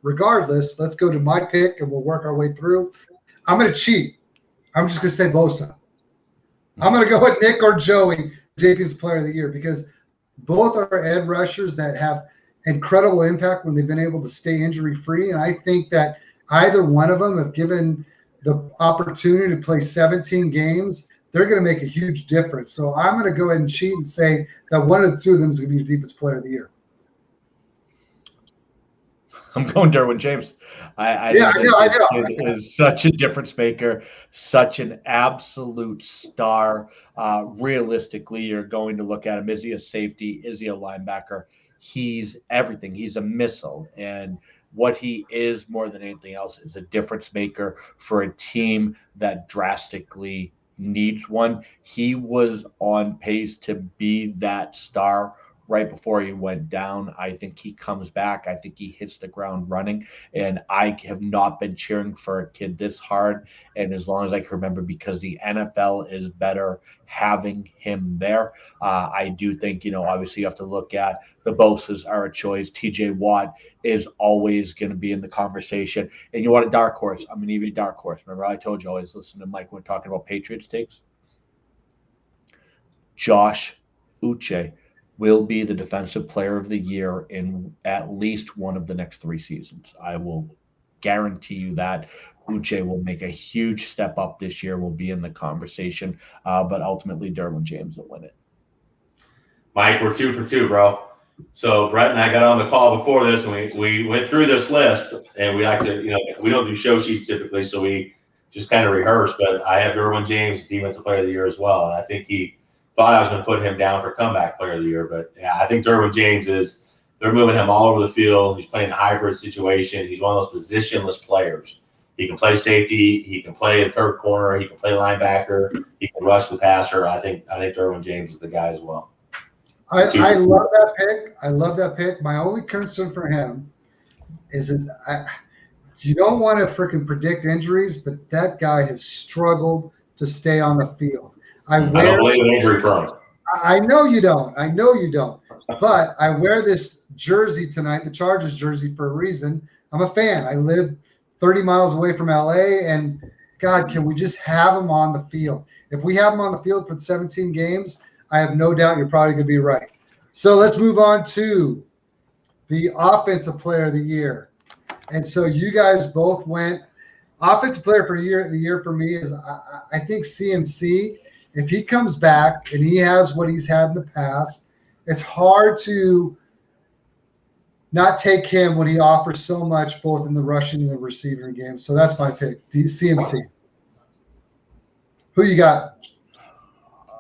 regardless, let's go to my pick and we'll work our way through. I'm going to cheat. I'm just going to say Bosa. I'm going to go with Nick or Joey, Defensive Player of the Year, because both are edge rushers that have incredible impact when they've been able to stay injury-free. And I think that either one of them, if given the opportunity to play 17 games, they're going to make a huge difference. So I'm going to go ahead and cheat and say that one of the two of them is going to be the Defensive Player of the Year. I'm going Derwin James. I know. It is such a difference maker, such an absolute star. Realistically, you're going to look at him. Is he a safety? Is he a linebacker? He's everything. He's a missile. And what he is more than anything else is a difference maker for a team that drastically needs one. He was on pace to be that star right before he went down. I think he comes back. I think he hits the ground running. And I have not been cheering for a kid this hard and as long as I can remember, because the NFL is better having him there. I do think, obviously you have to look at the Bosas are a choice. TJ Watt is always going to be in the conversation. And you want a dark horse. I'm going to give you a dark horse. Remember, I told you always listen to Mike when talking about Patriots takes. Josh Uche will be the Defensive Player of the Year in at least one of the next 3 seasons. I will guarantee you that. Uche will make a huge step up this year, will be in the conversation, but ultimately Derwin James will win it. Mike, we're 2 for 2, bro. So Brett and I got on the call before this, and we went through this list, and we like to, we don't do show sheets typically, so we just kind of rehearse, but I have Derwin James, Defensive Player of the Year as well, and I think he thought I was going to put him down for comeback player of the year, but yeah, I think Derwin James they're moving him all over the field. He's playing a hybrid situation. He's one of those positionless players. He can play safety. He can play in third corner. He can play linebacker. He can rush the passer. I think Derwin James is the guy as well. I love that pick. I love that pick. My only concern for him is you don't want to freaking predict injuries, but that guy has struggled to stay on the field. I don't believe in injury prone. I know you don't. But I wear this jersey tonight, the Chargers jersey, for a reason. I'm a fan. I live 30 miles away from LA. And God, can we just have him on the field? If we have him on the field for the 17 games, I have no doubt you're probably going to be right. So let's move on to the offensive player of the year. And so you guys both went offensive player for the year for me is I think CMC. If he comes back and he has what he's had in the past, it's hard to not take him when he offers so much both in the rushing and the receiving game. So that's my pick, CMC. Who you got?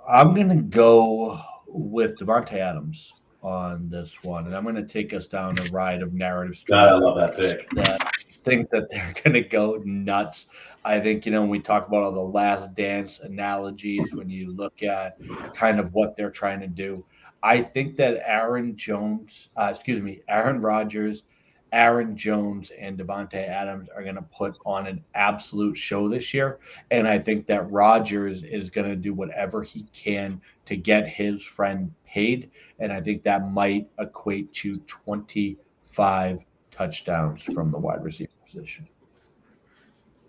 I'm going to go with Davante Adams on this one, and I'm going to take us down a ride of narrative. God, I love that pick. I think that they're going to go nuts. I think, when we talk about all the last dance analogies, when you look at kind of what they're trying to do, I think that Aaron Rodgers, Aaron Jones, and Davante Adams are going to put on an absolute show this year. And I think that Rodgers is going to do whatever he can to get his friend paid. And I think that might equate to 25 touchdowns from the wide receiver position.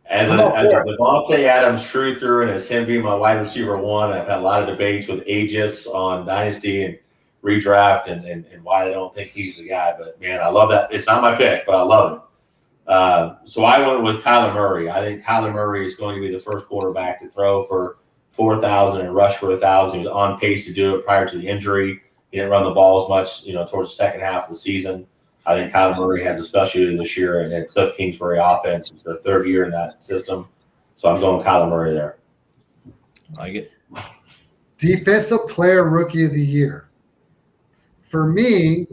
As a Davante Adams true through and as him being my wide receiver one, I've had a lot of debates with Aegis on Dynasty and redraft and why they don't think he's the guy. But, man, I love that. It's not my pick, but I love it. So I went with Kyler Murray. I think Kyler Murray is going to be the first quarterback to throw for 4,000 and rush for 1,000. He was on pace to do it prior to the injury. He didn't run the ball as much, towards the second half of the season. I think Kyler Murray has a specialty this year, and Cliff Kingsbury offense. It's their third year in that system. So I'm going Kyler Murray there. I like it. Defensive player rookie of the year. For me,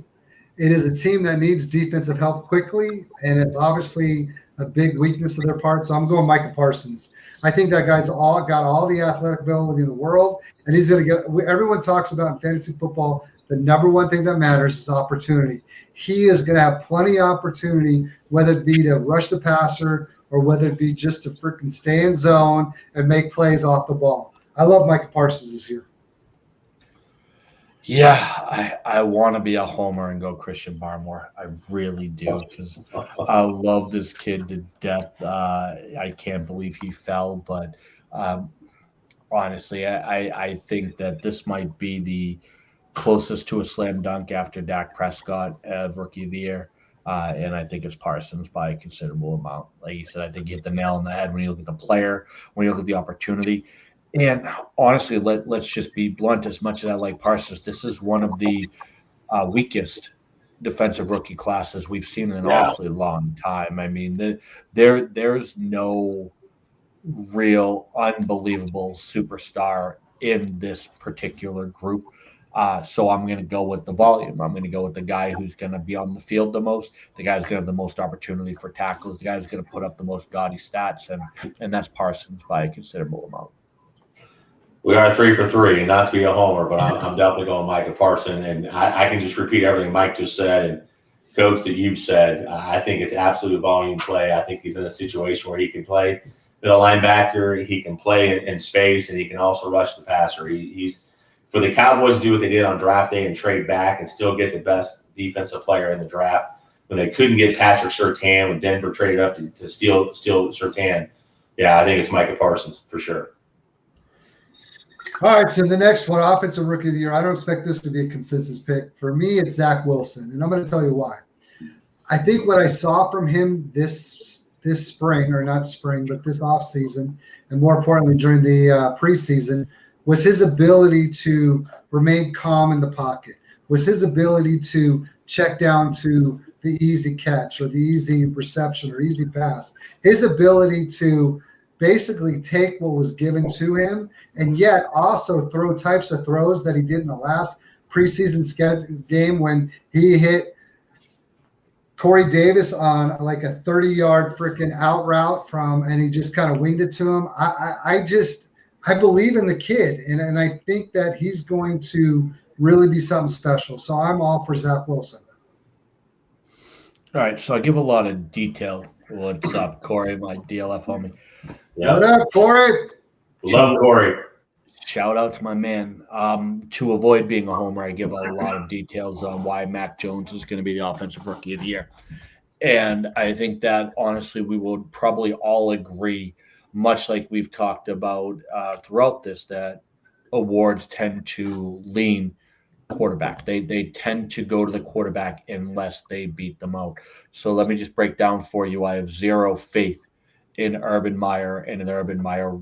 it is a team that needs defensive help quickly, and it's obviously a big weakness of their part. So I'm going Micah Parsons. I think that guy's got all the athletic ability in the world, and he's going to get – everyone talks about in fantasy football, the number one thing that matters is opportunity. He is going to have plenty of opportunity, whether it be to rush the passer or whether it be just to freaking stay in zone and make plays off the ball. I love Micah Parsons this year. Yeah, I want to be a homer and go Christian Barmore. I really do, because I love this kid to death. I can't believe he fell, but honestly, I think that this might be the closest to a slam dunk after Dak Prescott of Rookie of the Year. And I think it's Parsons by a considerable amount. Like you said, I think you hit the nail on the head when you look at the player, when you look at the opportunity. And honestly, let's just be blunt. As much as I like Parsons, this is one of the weakest defensive rookie classes we've seen in an awfully long time. I mean, there's no real unbelievable superstar in this particular group. So I'm going to go with the volume. I'm going to go with the guy who's going to be on the field the most, the guy who's going to have the most opportunity for tackles, the guy who's going to put up the most gaudy stats, and that's Parsons by a considerable amount. We are 3 for 3, and not to be a homer, but I'm definitely going Micah Parsons. And I can just repeat everything Mike just said and Coach that you've said. I think it's absolute volume play. I think he's in a situation where he can play in a linebacker, he can play in space, and he can also rush the passer. He's for the Cowboys to do what they did on draft day and trade back and still get the best defensive player in the draft when they couldn't get Patrick Surtain when Denver traded up to steal Surtain. Yeah, I think it's Micah Parsons for sure. All right, so the next one, Offensive Rookie of the Year. I don't expect this to be a consensus pick. For me, it's Zach Wilson, and I'm going to tell you why. I think what I saw from him this spring, or not spring, but this offseason, and more importantly during the preseason, was his ability to remain calm in the pocket, was his ability to check down to the easy catch or the easy reception or easy pass, his ability to basically take what was given to him and yet also throw types of throws that he did in the last preseason game when he hit Corey Davis on like a 30-yard freaking out route and he just kind of winged it to him. I believe in the kid, and I think that he's going to really be something special. So I'm all for Zach Wilson. All right, so I give a lot of detail. What's up, Corey, my DLF homie? Yep. What up, Corey? Love Corey. Shout out to my man. To avoid being a homer, I give a lot of details on why Mac Jones is going to be the Offensive Rookie of the Year. And I think that honestly, we would probably all agree, much like we've talked about throughout this, that awards tend to lean quarterback. They tend to go to the quarterback unless they beat them out. So let me just break down for you. I have zero faith in Urban Meyer and an Urban Meyer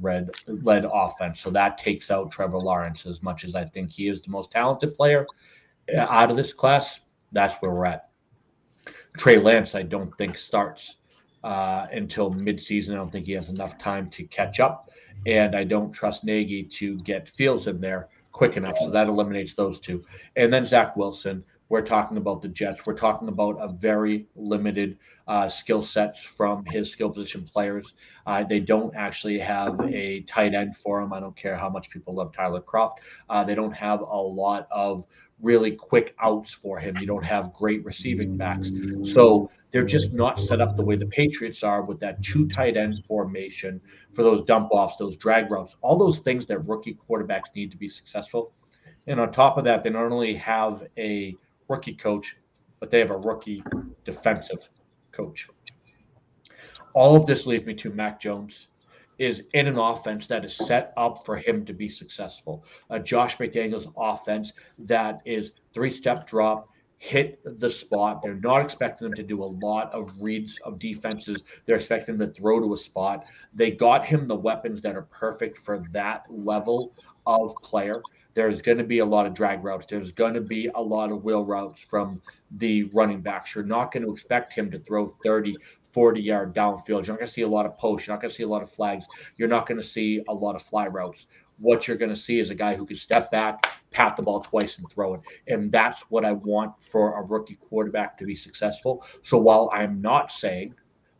led offense. So that takes out Trevor Lawrence. As much as I think he is the most talented player out of this class, that's where we're at. Trey Lance, I don't think starts until midseason. I don't think he has enough time to catch up, and I don't trust Nagy to get Fields in there quick enough. So that eliminates those two. And then Zach Wilson. We're talking about the Jets. We're talking about a very limited skill sets from his skill position players. They don't actually have a tight end for him. I don't care how much people love Tyler Kroft. They don't have a lot of really quick outs for him. You don't have great receiving backs. So they're just not set up the way the Patriots are with that 2 tight end formation for those dump offs, those drag routes, all those things that rookie quarterbacks need to be successful. And on top of that, they not only have a rookie coach, but they have a rookie defensive coach. All of this leads me to Mac Jones is in an offense that is set up for him to be successful. Josh McDaniels offense that is 3-step drop, hit the spot. They're not expecting them to do a lot of reads of defenses. They're expecting him to throw to a spot. They got him the weapons that are perfect for that level of player. There's going to be a lot of drag routes. There's going to be a lot of wheel routes from the running backs. You're not going to expect him to throw 30, 40-yard downfield. You're not going to see a lot of posts. You're not going to see a lot of flags. You're not going to see a lot of fly routes. What you're going to see is a guy who can step back, pat the ball twice, and throw it. And that's what I want for a rookie quarterback to be successful. So while I'm not saying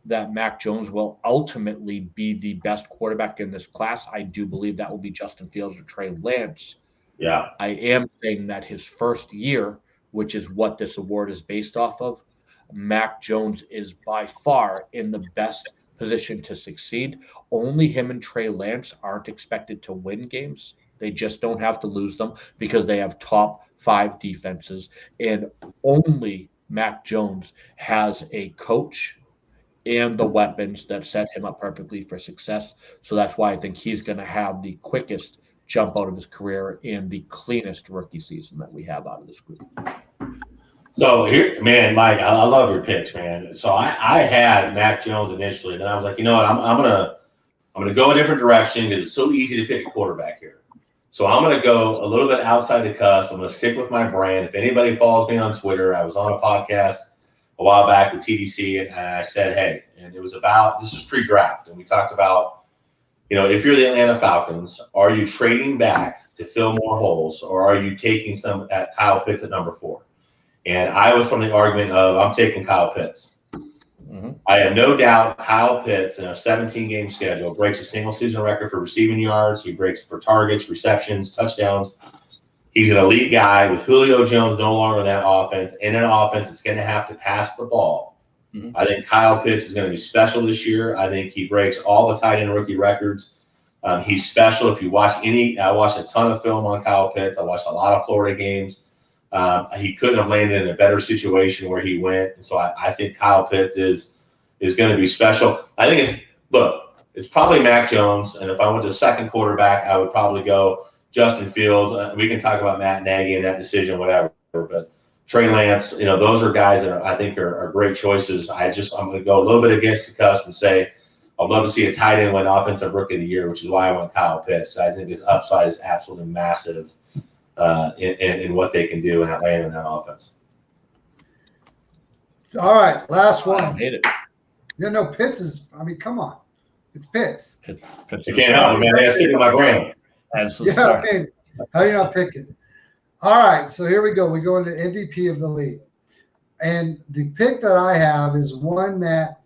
that Mac Jones will ultimately be the best quarterback in this class, I do believe that will be Justin Fields or Trey Lance. Yeah. I am saying that his first year, which is what this award is based off of, Mac Jones is by far in the best position to succeed. Only him and Trey Lance aren't expected to win games. They just don't have to lose them because they have top 5 defenses. And only Mac Jones has a coach and the weapons that set him up perfectly for success. So that's why I think he's going to have the quickest jump out of his career in the cleanest rookie season that we have out of this group. So here, man, Mike, I love your picks, man. So I had Mac Jones initially, and then I was like, you know what, I'm gonna go a different direction because it's so easy to pick a quarterback here. So I'm gonna go a little bit outside the cusp. I'm gonna stick with my brand. If anybody follows me on Twitter, I was on a podcast a while back with TDC, and I said, hey, and it was about, this was pre-draft, and we talked about, you know, if you're the Atlanta Falcons, are you trading back to fill more holes, or are you taking some at Kyle Pitts at number 4? And I was from the argument of I'm taking Kyle Pitts. Mm-hmm. I have no doubt Kyle Pitts in a 17-game schedule breaks a single-season record for receiving yards. He breaks for targets, receptions, touchdowns. He's an elite guy with Julio Jones no longer in that offense. In an offense that's going to have to pass the ball. Mm-hmm. I think Kyle Pitts is going to be special this year. I think he breaks all the tight end rookie records. He's special. If you watch I watched a ton of film on Kyle Pitts. I watched a lot of Florida games. He couldn't have landed in a better situation where he went. And so I think Kyle Pitts is going to be special. I think it's probably Mac Jones. And if I went to second quarterback, I would probably go Justin Fields. We can talk about Matt Nagy and that decision, whatever. But Trey Lance, you know, those are guys that I think are great choices. I'm going to go a little bit against the cusp and say I'd love to see a tight end win Offensive Rookie of the Year, which is why I went Kyle Pitts. I think his upside is absolutely massive in what they can do in Atlanta in that offense. All right, last one. I hate it. Yeah, no, Pitts is, I mean, come on. It's Pitts. I can't help it, man. I got to stick with my brand. Yeah, okay. How are you not picking? All right, so here we go. We go into MVP of the league. And the pick that I have is one that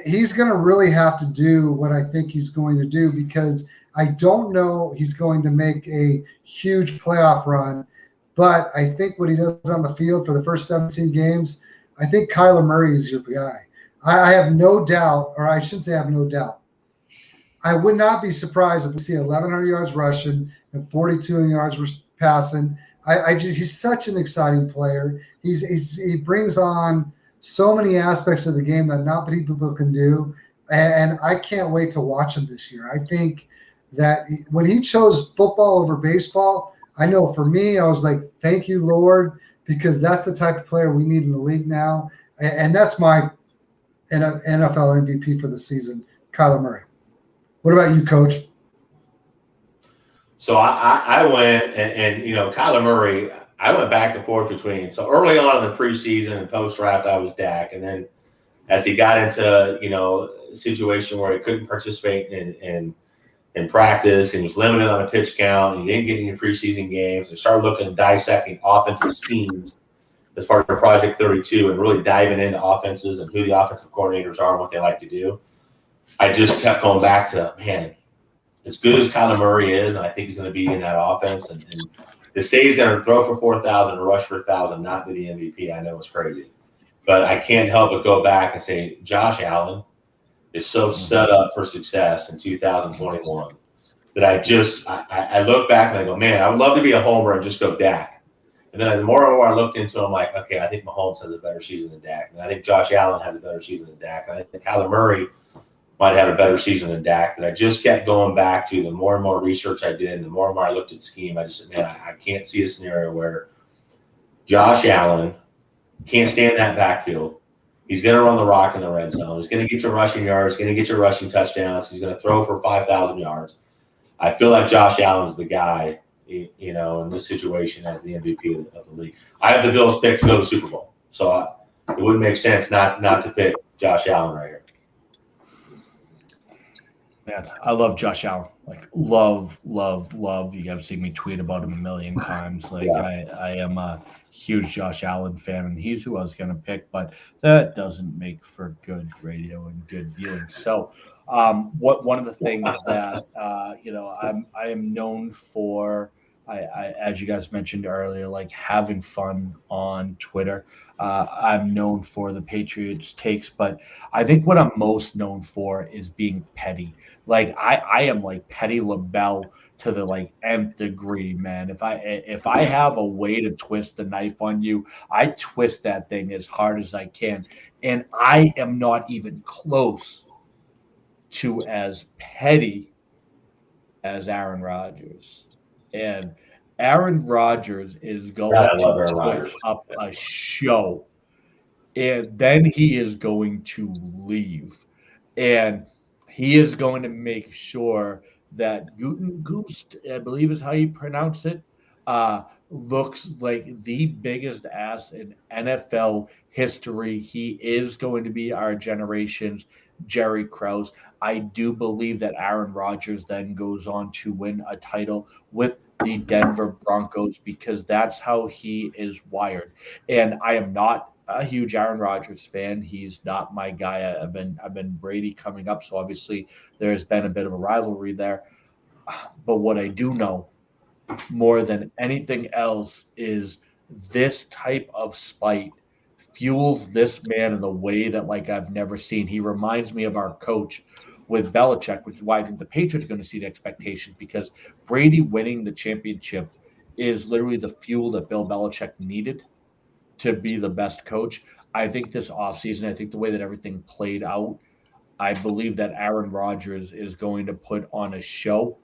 he's going to really have to do what I think he's going to do, because I don't know he's going to make a huge playoff run, but I think what he does on the field for the first 17 games, I think Kyler Murray is your guy. I have no doubt, or I shouldn't say I have no doubt. I would not be surprised if we see 1,100 yards rushing and 42 yards passing. He's such an exciting player. He brings on so many aspects of the game that not many people can do. And I can't wait to watch him this year. I think that when he chose football over baseball, I know for me, I was like, thank you, Lord, because that's the type of player we need in the league now. And that's my NFL MVP for the season, Kyler Murray. What about you, Coach? So I went and Kyler Murray, I went back and forth between. So early on in the preseason and post-draft, I was Dak. And then as he got into, a situation where he couldn't participate in practice and he was limited on a pitch count and he didn't get any preseason games, and started looking at dissecting offensive schemes as part of Project 32 and really diving into offenses and who the offensive coordinators are and what they like to do. I just kept going back to, man, as good as Kyler Murray is, and I think he's going to be in that offense, and to say he's going to throw for 4,000 and rush for 1,000, not be the MVP, I know it's crazy. But I can't help but go back and say Josh Allen is so set up for success in 2021 that I look back and I go, man, I would love to be a homer and just go Dak. And then the more and more I looked into it, I'm like, okay, I think Mahomes has a better season than Dak. And I think Josh Allen has a better season than Dak. And I think Kyler Murray might have a better season than Dak. That I just kept going back to the more and more research I did and the more and more I looked at scheme, I just said, man, I can't see a scenario where Josh Allen can't stay in that backfield. He's going to run the rock in the red zone. He's going to get your rushing yards. He's going to get your rushing touchdowns. He's going to throw for 5,000 yards. I feel like Josh Allen's the guy, in this situation as the MVP of the league. I have the Bills picked to go to the Super Bowl. So it wouldn't make sense not to pick Josh Allen right here. Man, I love Josh Allen. Like, love. You guys have seen me tweet about him a million times. Like, yeah. I am a huge Josh Allen fan, and he's who I was going to pick, but that doesn't make for good radio and good viewing. So, one of the things that I am known for, I as you guys mentioned earlier, like having fun on Twitter. I'm known for the Patriots takes, but I think what I'm most known for is being petty. Like I am like Petty LaBelle to the like nth degree, man. If I have a way to twist the knife on you, I twist that thing as hard as I can. And I am not even close to as petty as Aaron Rodgers. And Aaron Rodgers is going to put up a show. And then he is going to leave. And he is going to make sure that Guten Goost, I believe is how you pronounce it, looks like the biggest ass in NFL history. He is going to be our generation's Jerry Krause. I do believe that Aaron Rodgers then goes on to win a title with the Denver Broncos because that's how he is wired. And I am not a huge Aaron Rodgers fan. He's not my guy. I've been Brady coming up, so obviously there's been a bit of a rivalry there. But what I do know more than anything else is this type of spite fuels this man in a way that like I've never seen. He reminds me of our coach with Belichick, which is why I think the Patriots are going to see the expectations because Brady winning the championship is literally the fuel that Bill Belichick needed to be the best coach. I think this offseason, I think the way that everything played out, I believe that Aaron Rodgers is going to put on a show,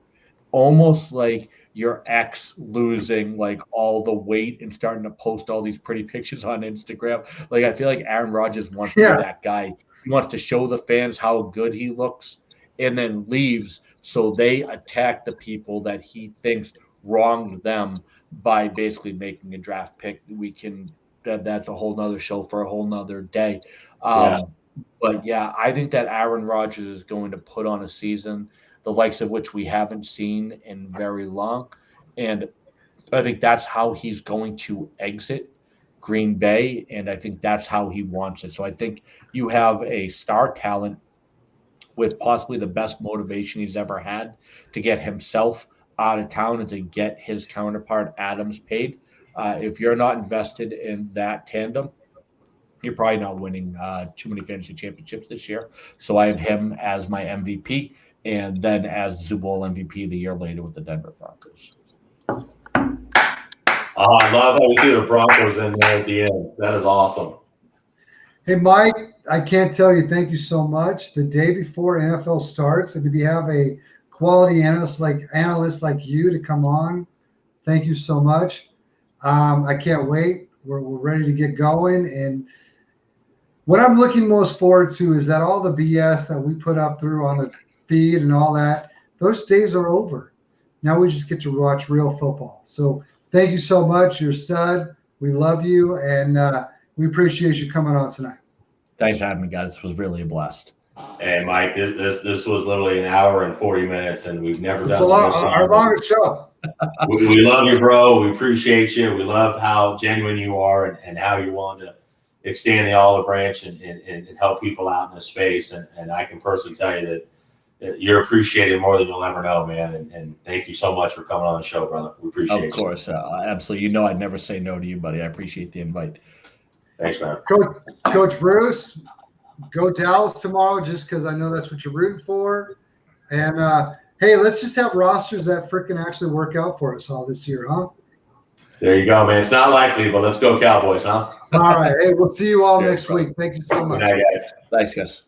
almost like your ex losing like all the weight and starting to post all these pretty pictures on Instagram. Like I feel like Aaron Rodgers wants to be that guy. He wants to show the fans how good he looks and then leaves so they attack the people that he thinks wronged them by basically making a draft pick. That's a whole nother show for a whole nother day. But yeah, I think that Aaron Rodgers is going to put on a season, the likes of which we haven't seen in very long. And I think that's how he's going to exit Green Bay. And I think that's how he wants it. So I think you have a star talent with possibly the best motivation he's ever had to get himself out of town and to get his counterpart Adams paid. If you're not invested in that tandem, you're probably not winning too many fantasy championships this year. So I have him as my MVP and then as the Super Bowl MVP the year later with the Denver Broncos. Oh, I love how we see the Broncos in there at the end. That is awesome. Hey, Mike, I can't tell you thank you so much. The day before NFL starts, and to have a quality analyst like you to come on, thank you so much. I can't wait. We're ready to get going. And what I'm looking most forward to is that all the BS that we put up through on the feed and all that, those days are over. Now we just get to watch real football. So thank you so much. You're a stud. We love you, and we appreciate you coming on tonight. Thanks for having me, guys. This was really a blast. Hey, Mike, this was literally an hour and 40 minutes, and we've never done our longest show. We love you, bro. We appreciate you. We love how genuine you are and how you're willing to extend the olive branch and help people out in this space. And I can personally tell you that you're appreciated more than you'll ever know, man. And thank you so much for coming on the show, brother. We appreciate it. Of course. Absolutely. You know I'd never say no to you, buddy. I appreciate the invite. Thanks, man. Coach Bruce, go Dallas tomorrow just because I know that's what you're rooting for. And, hey, let's just have rosters that freaking actually work out for us all this year, huh? There you go, man. It's not likely, but let's go Cowboys, huh? All right. Hey, we'll see you all next week. Thank you so much. Good night, guys. Thanks, guys.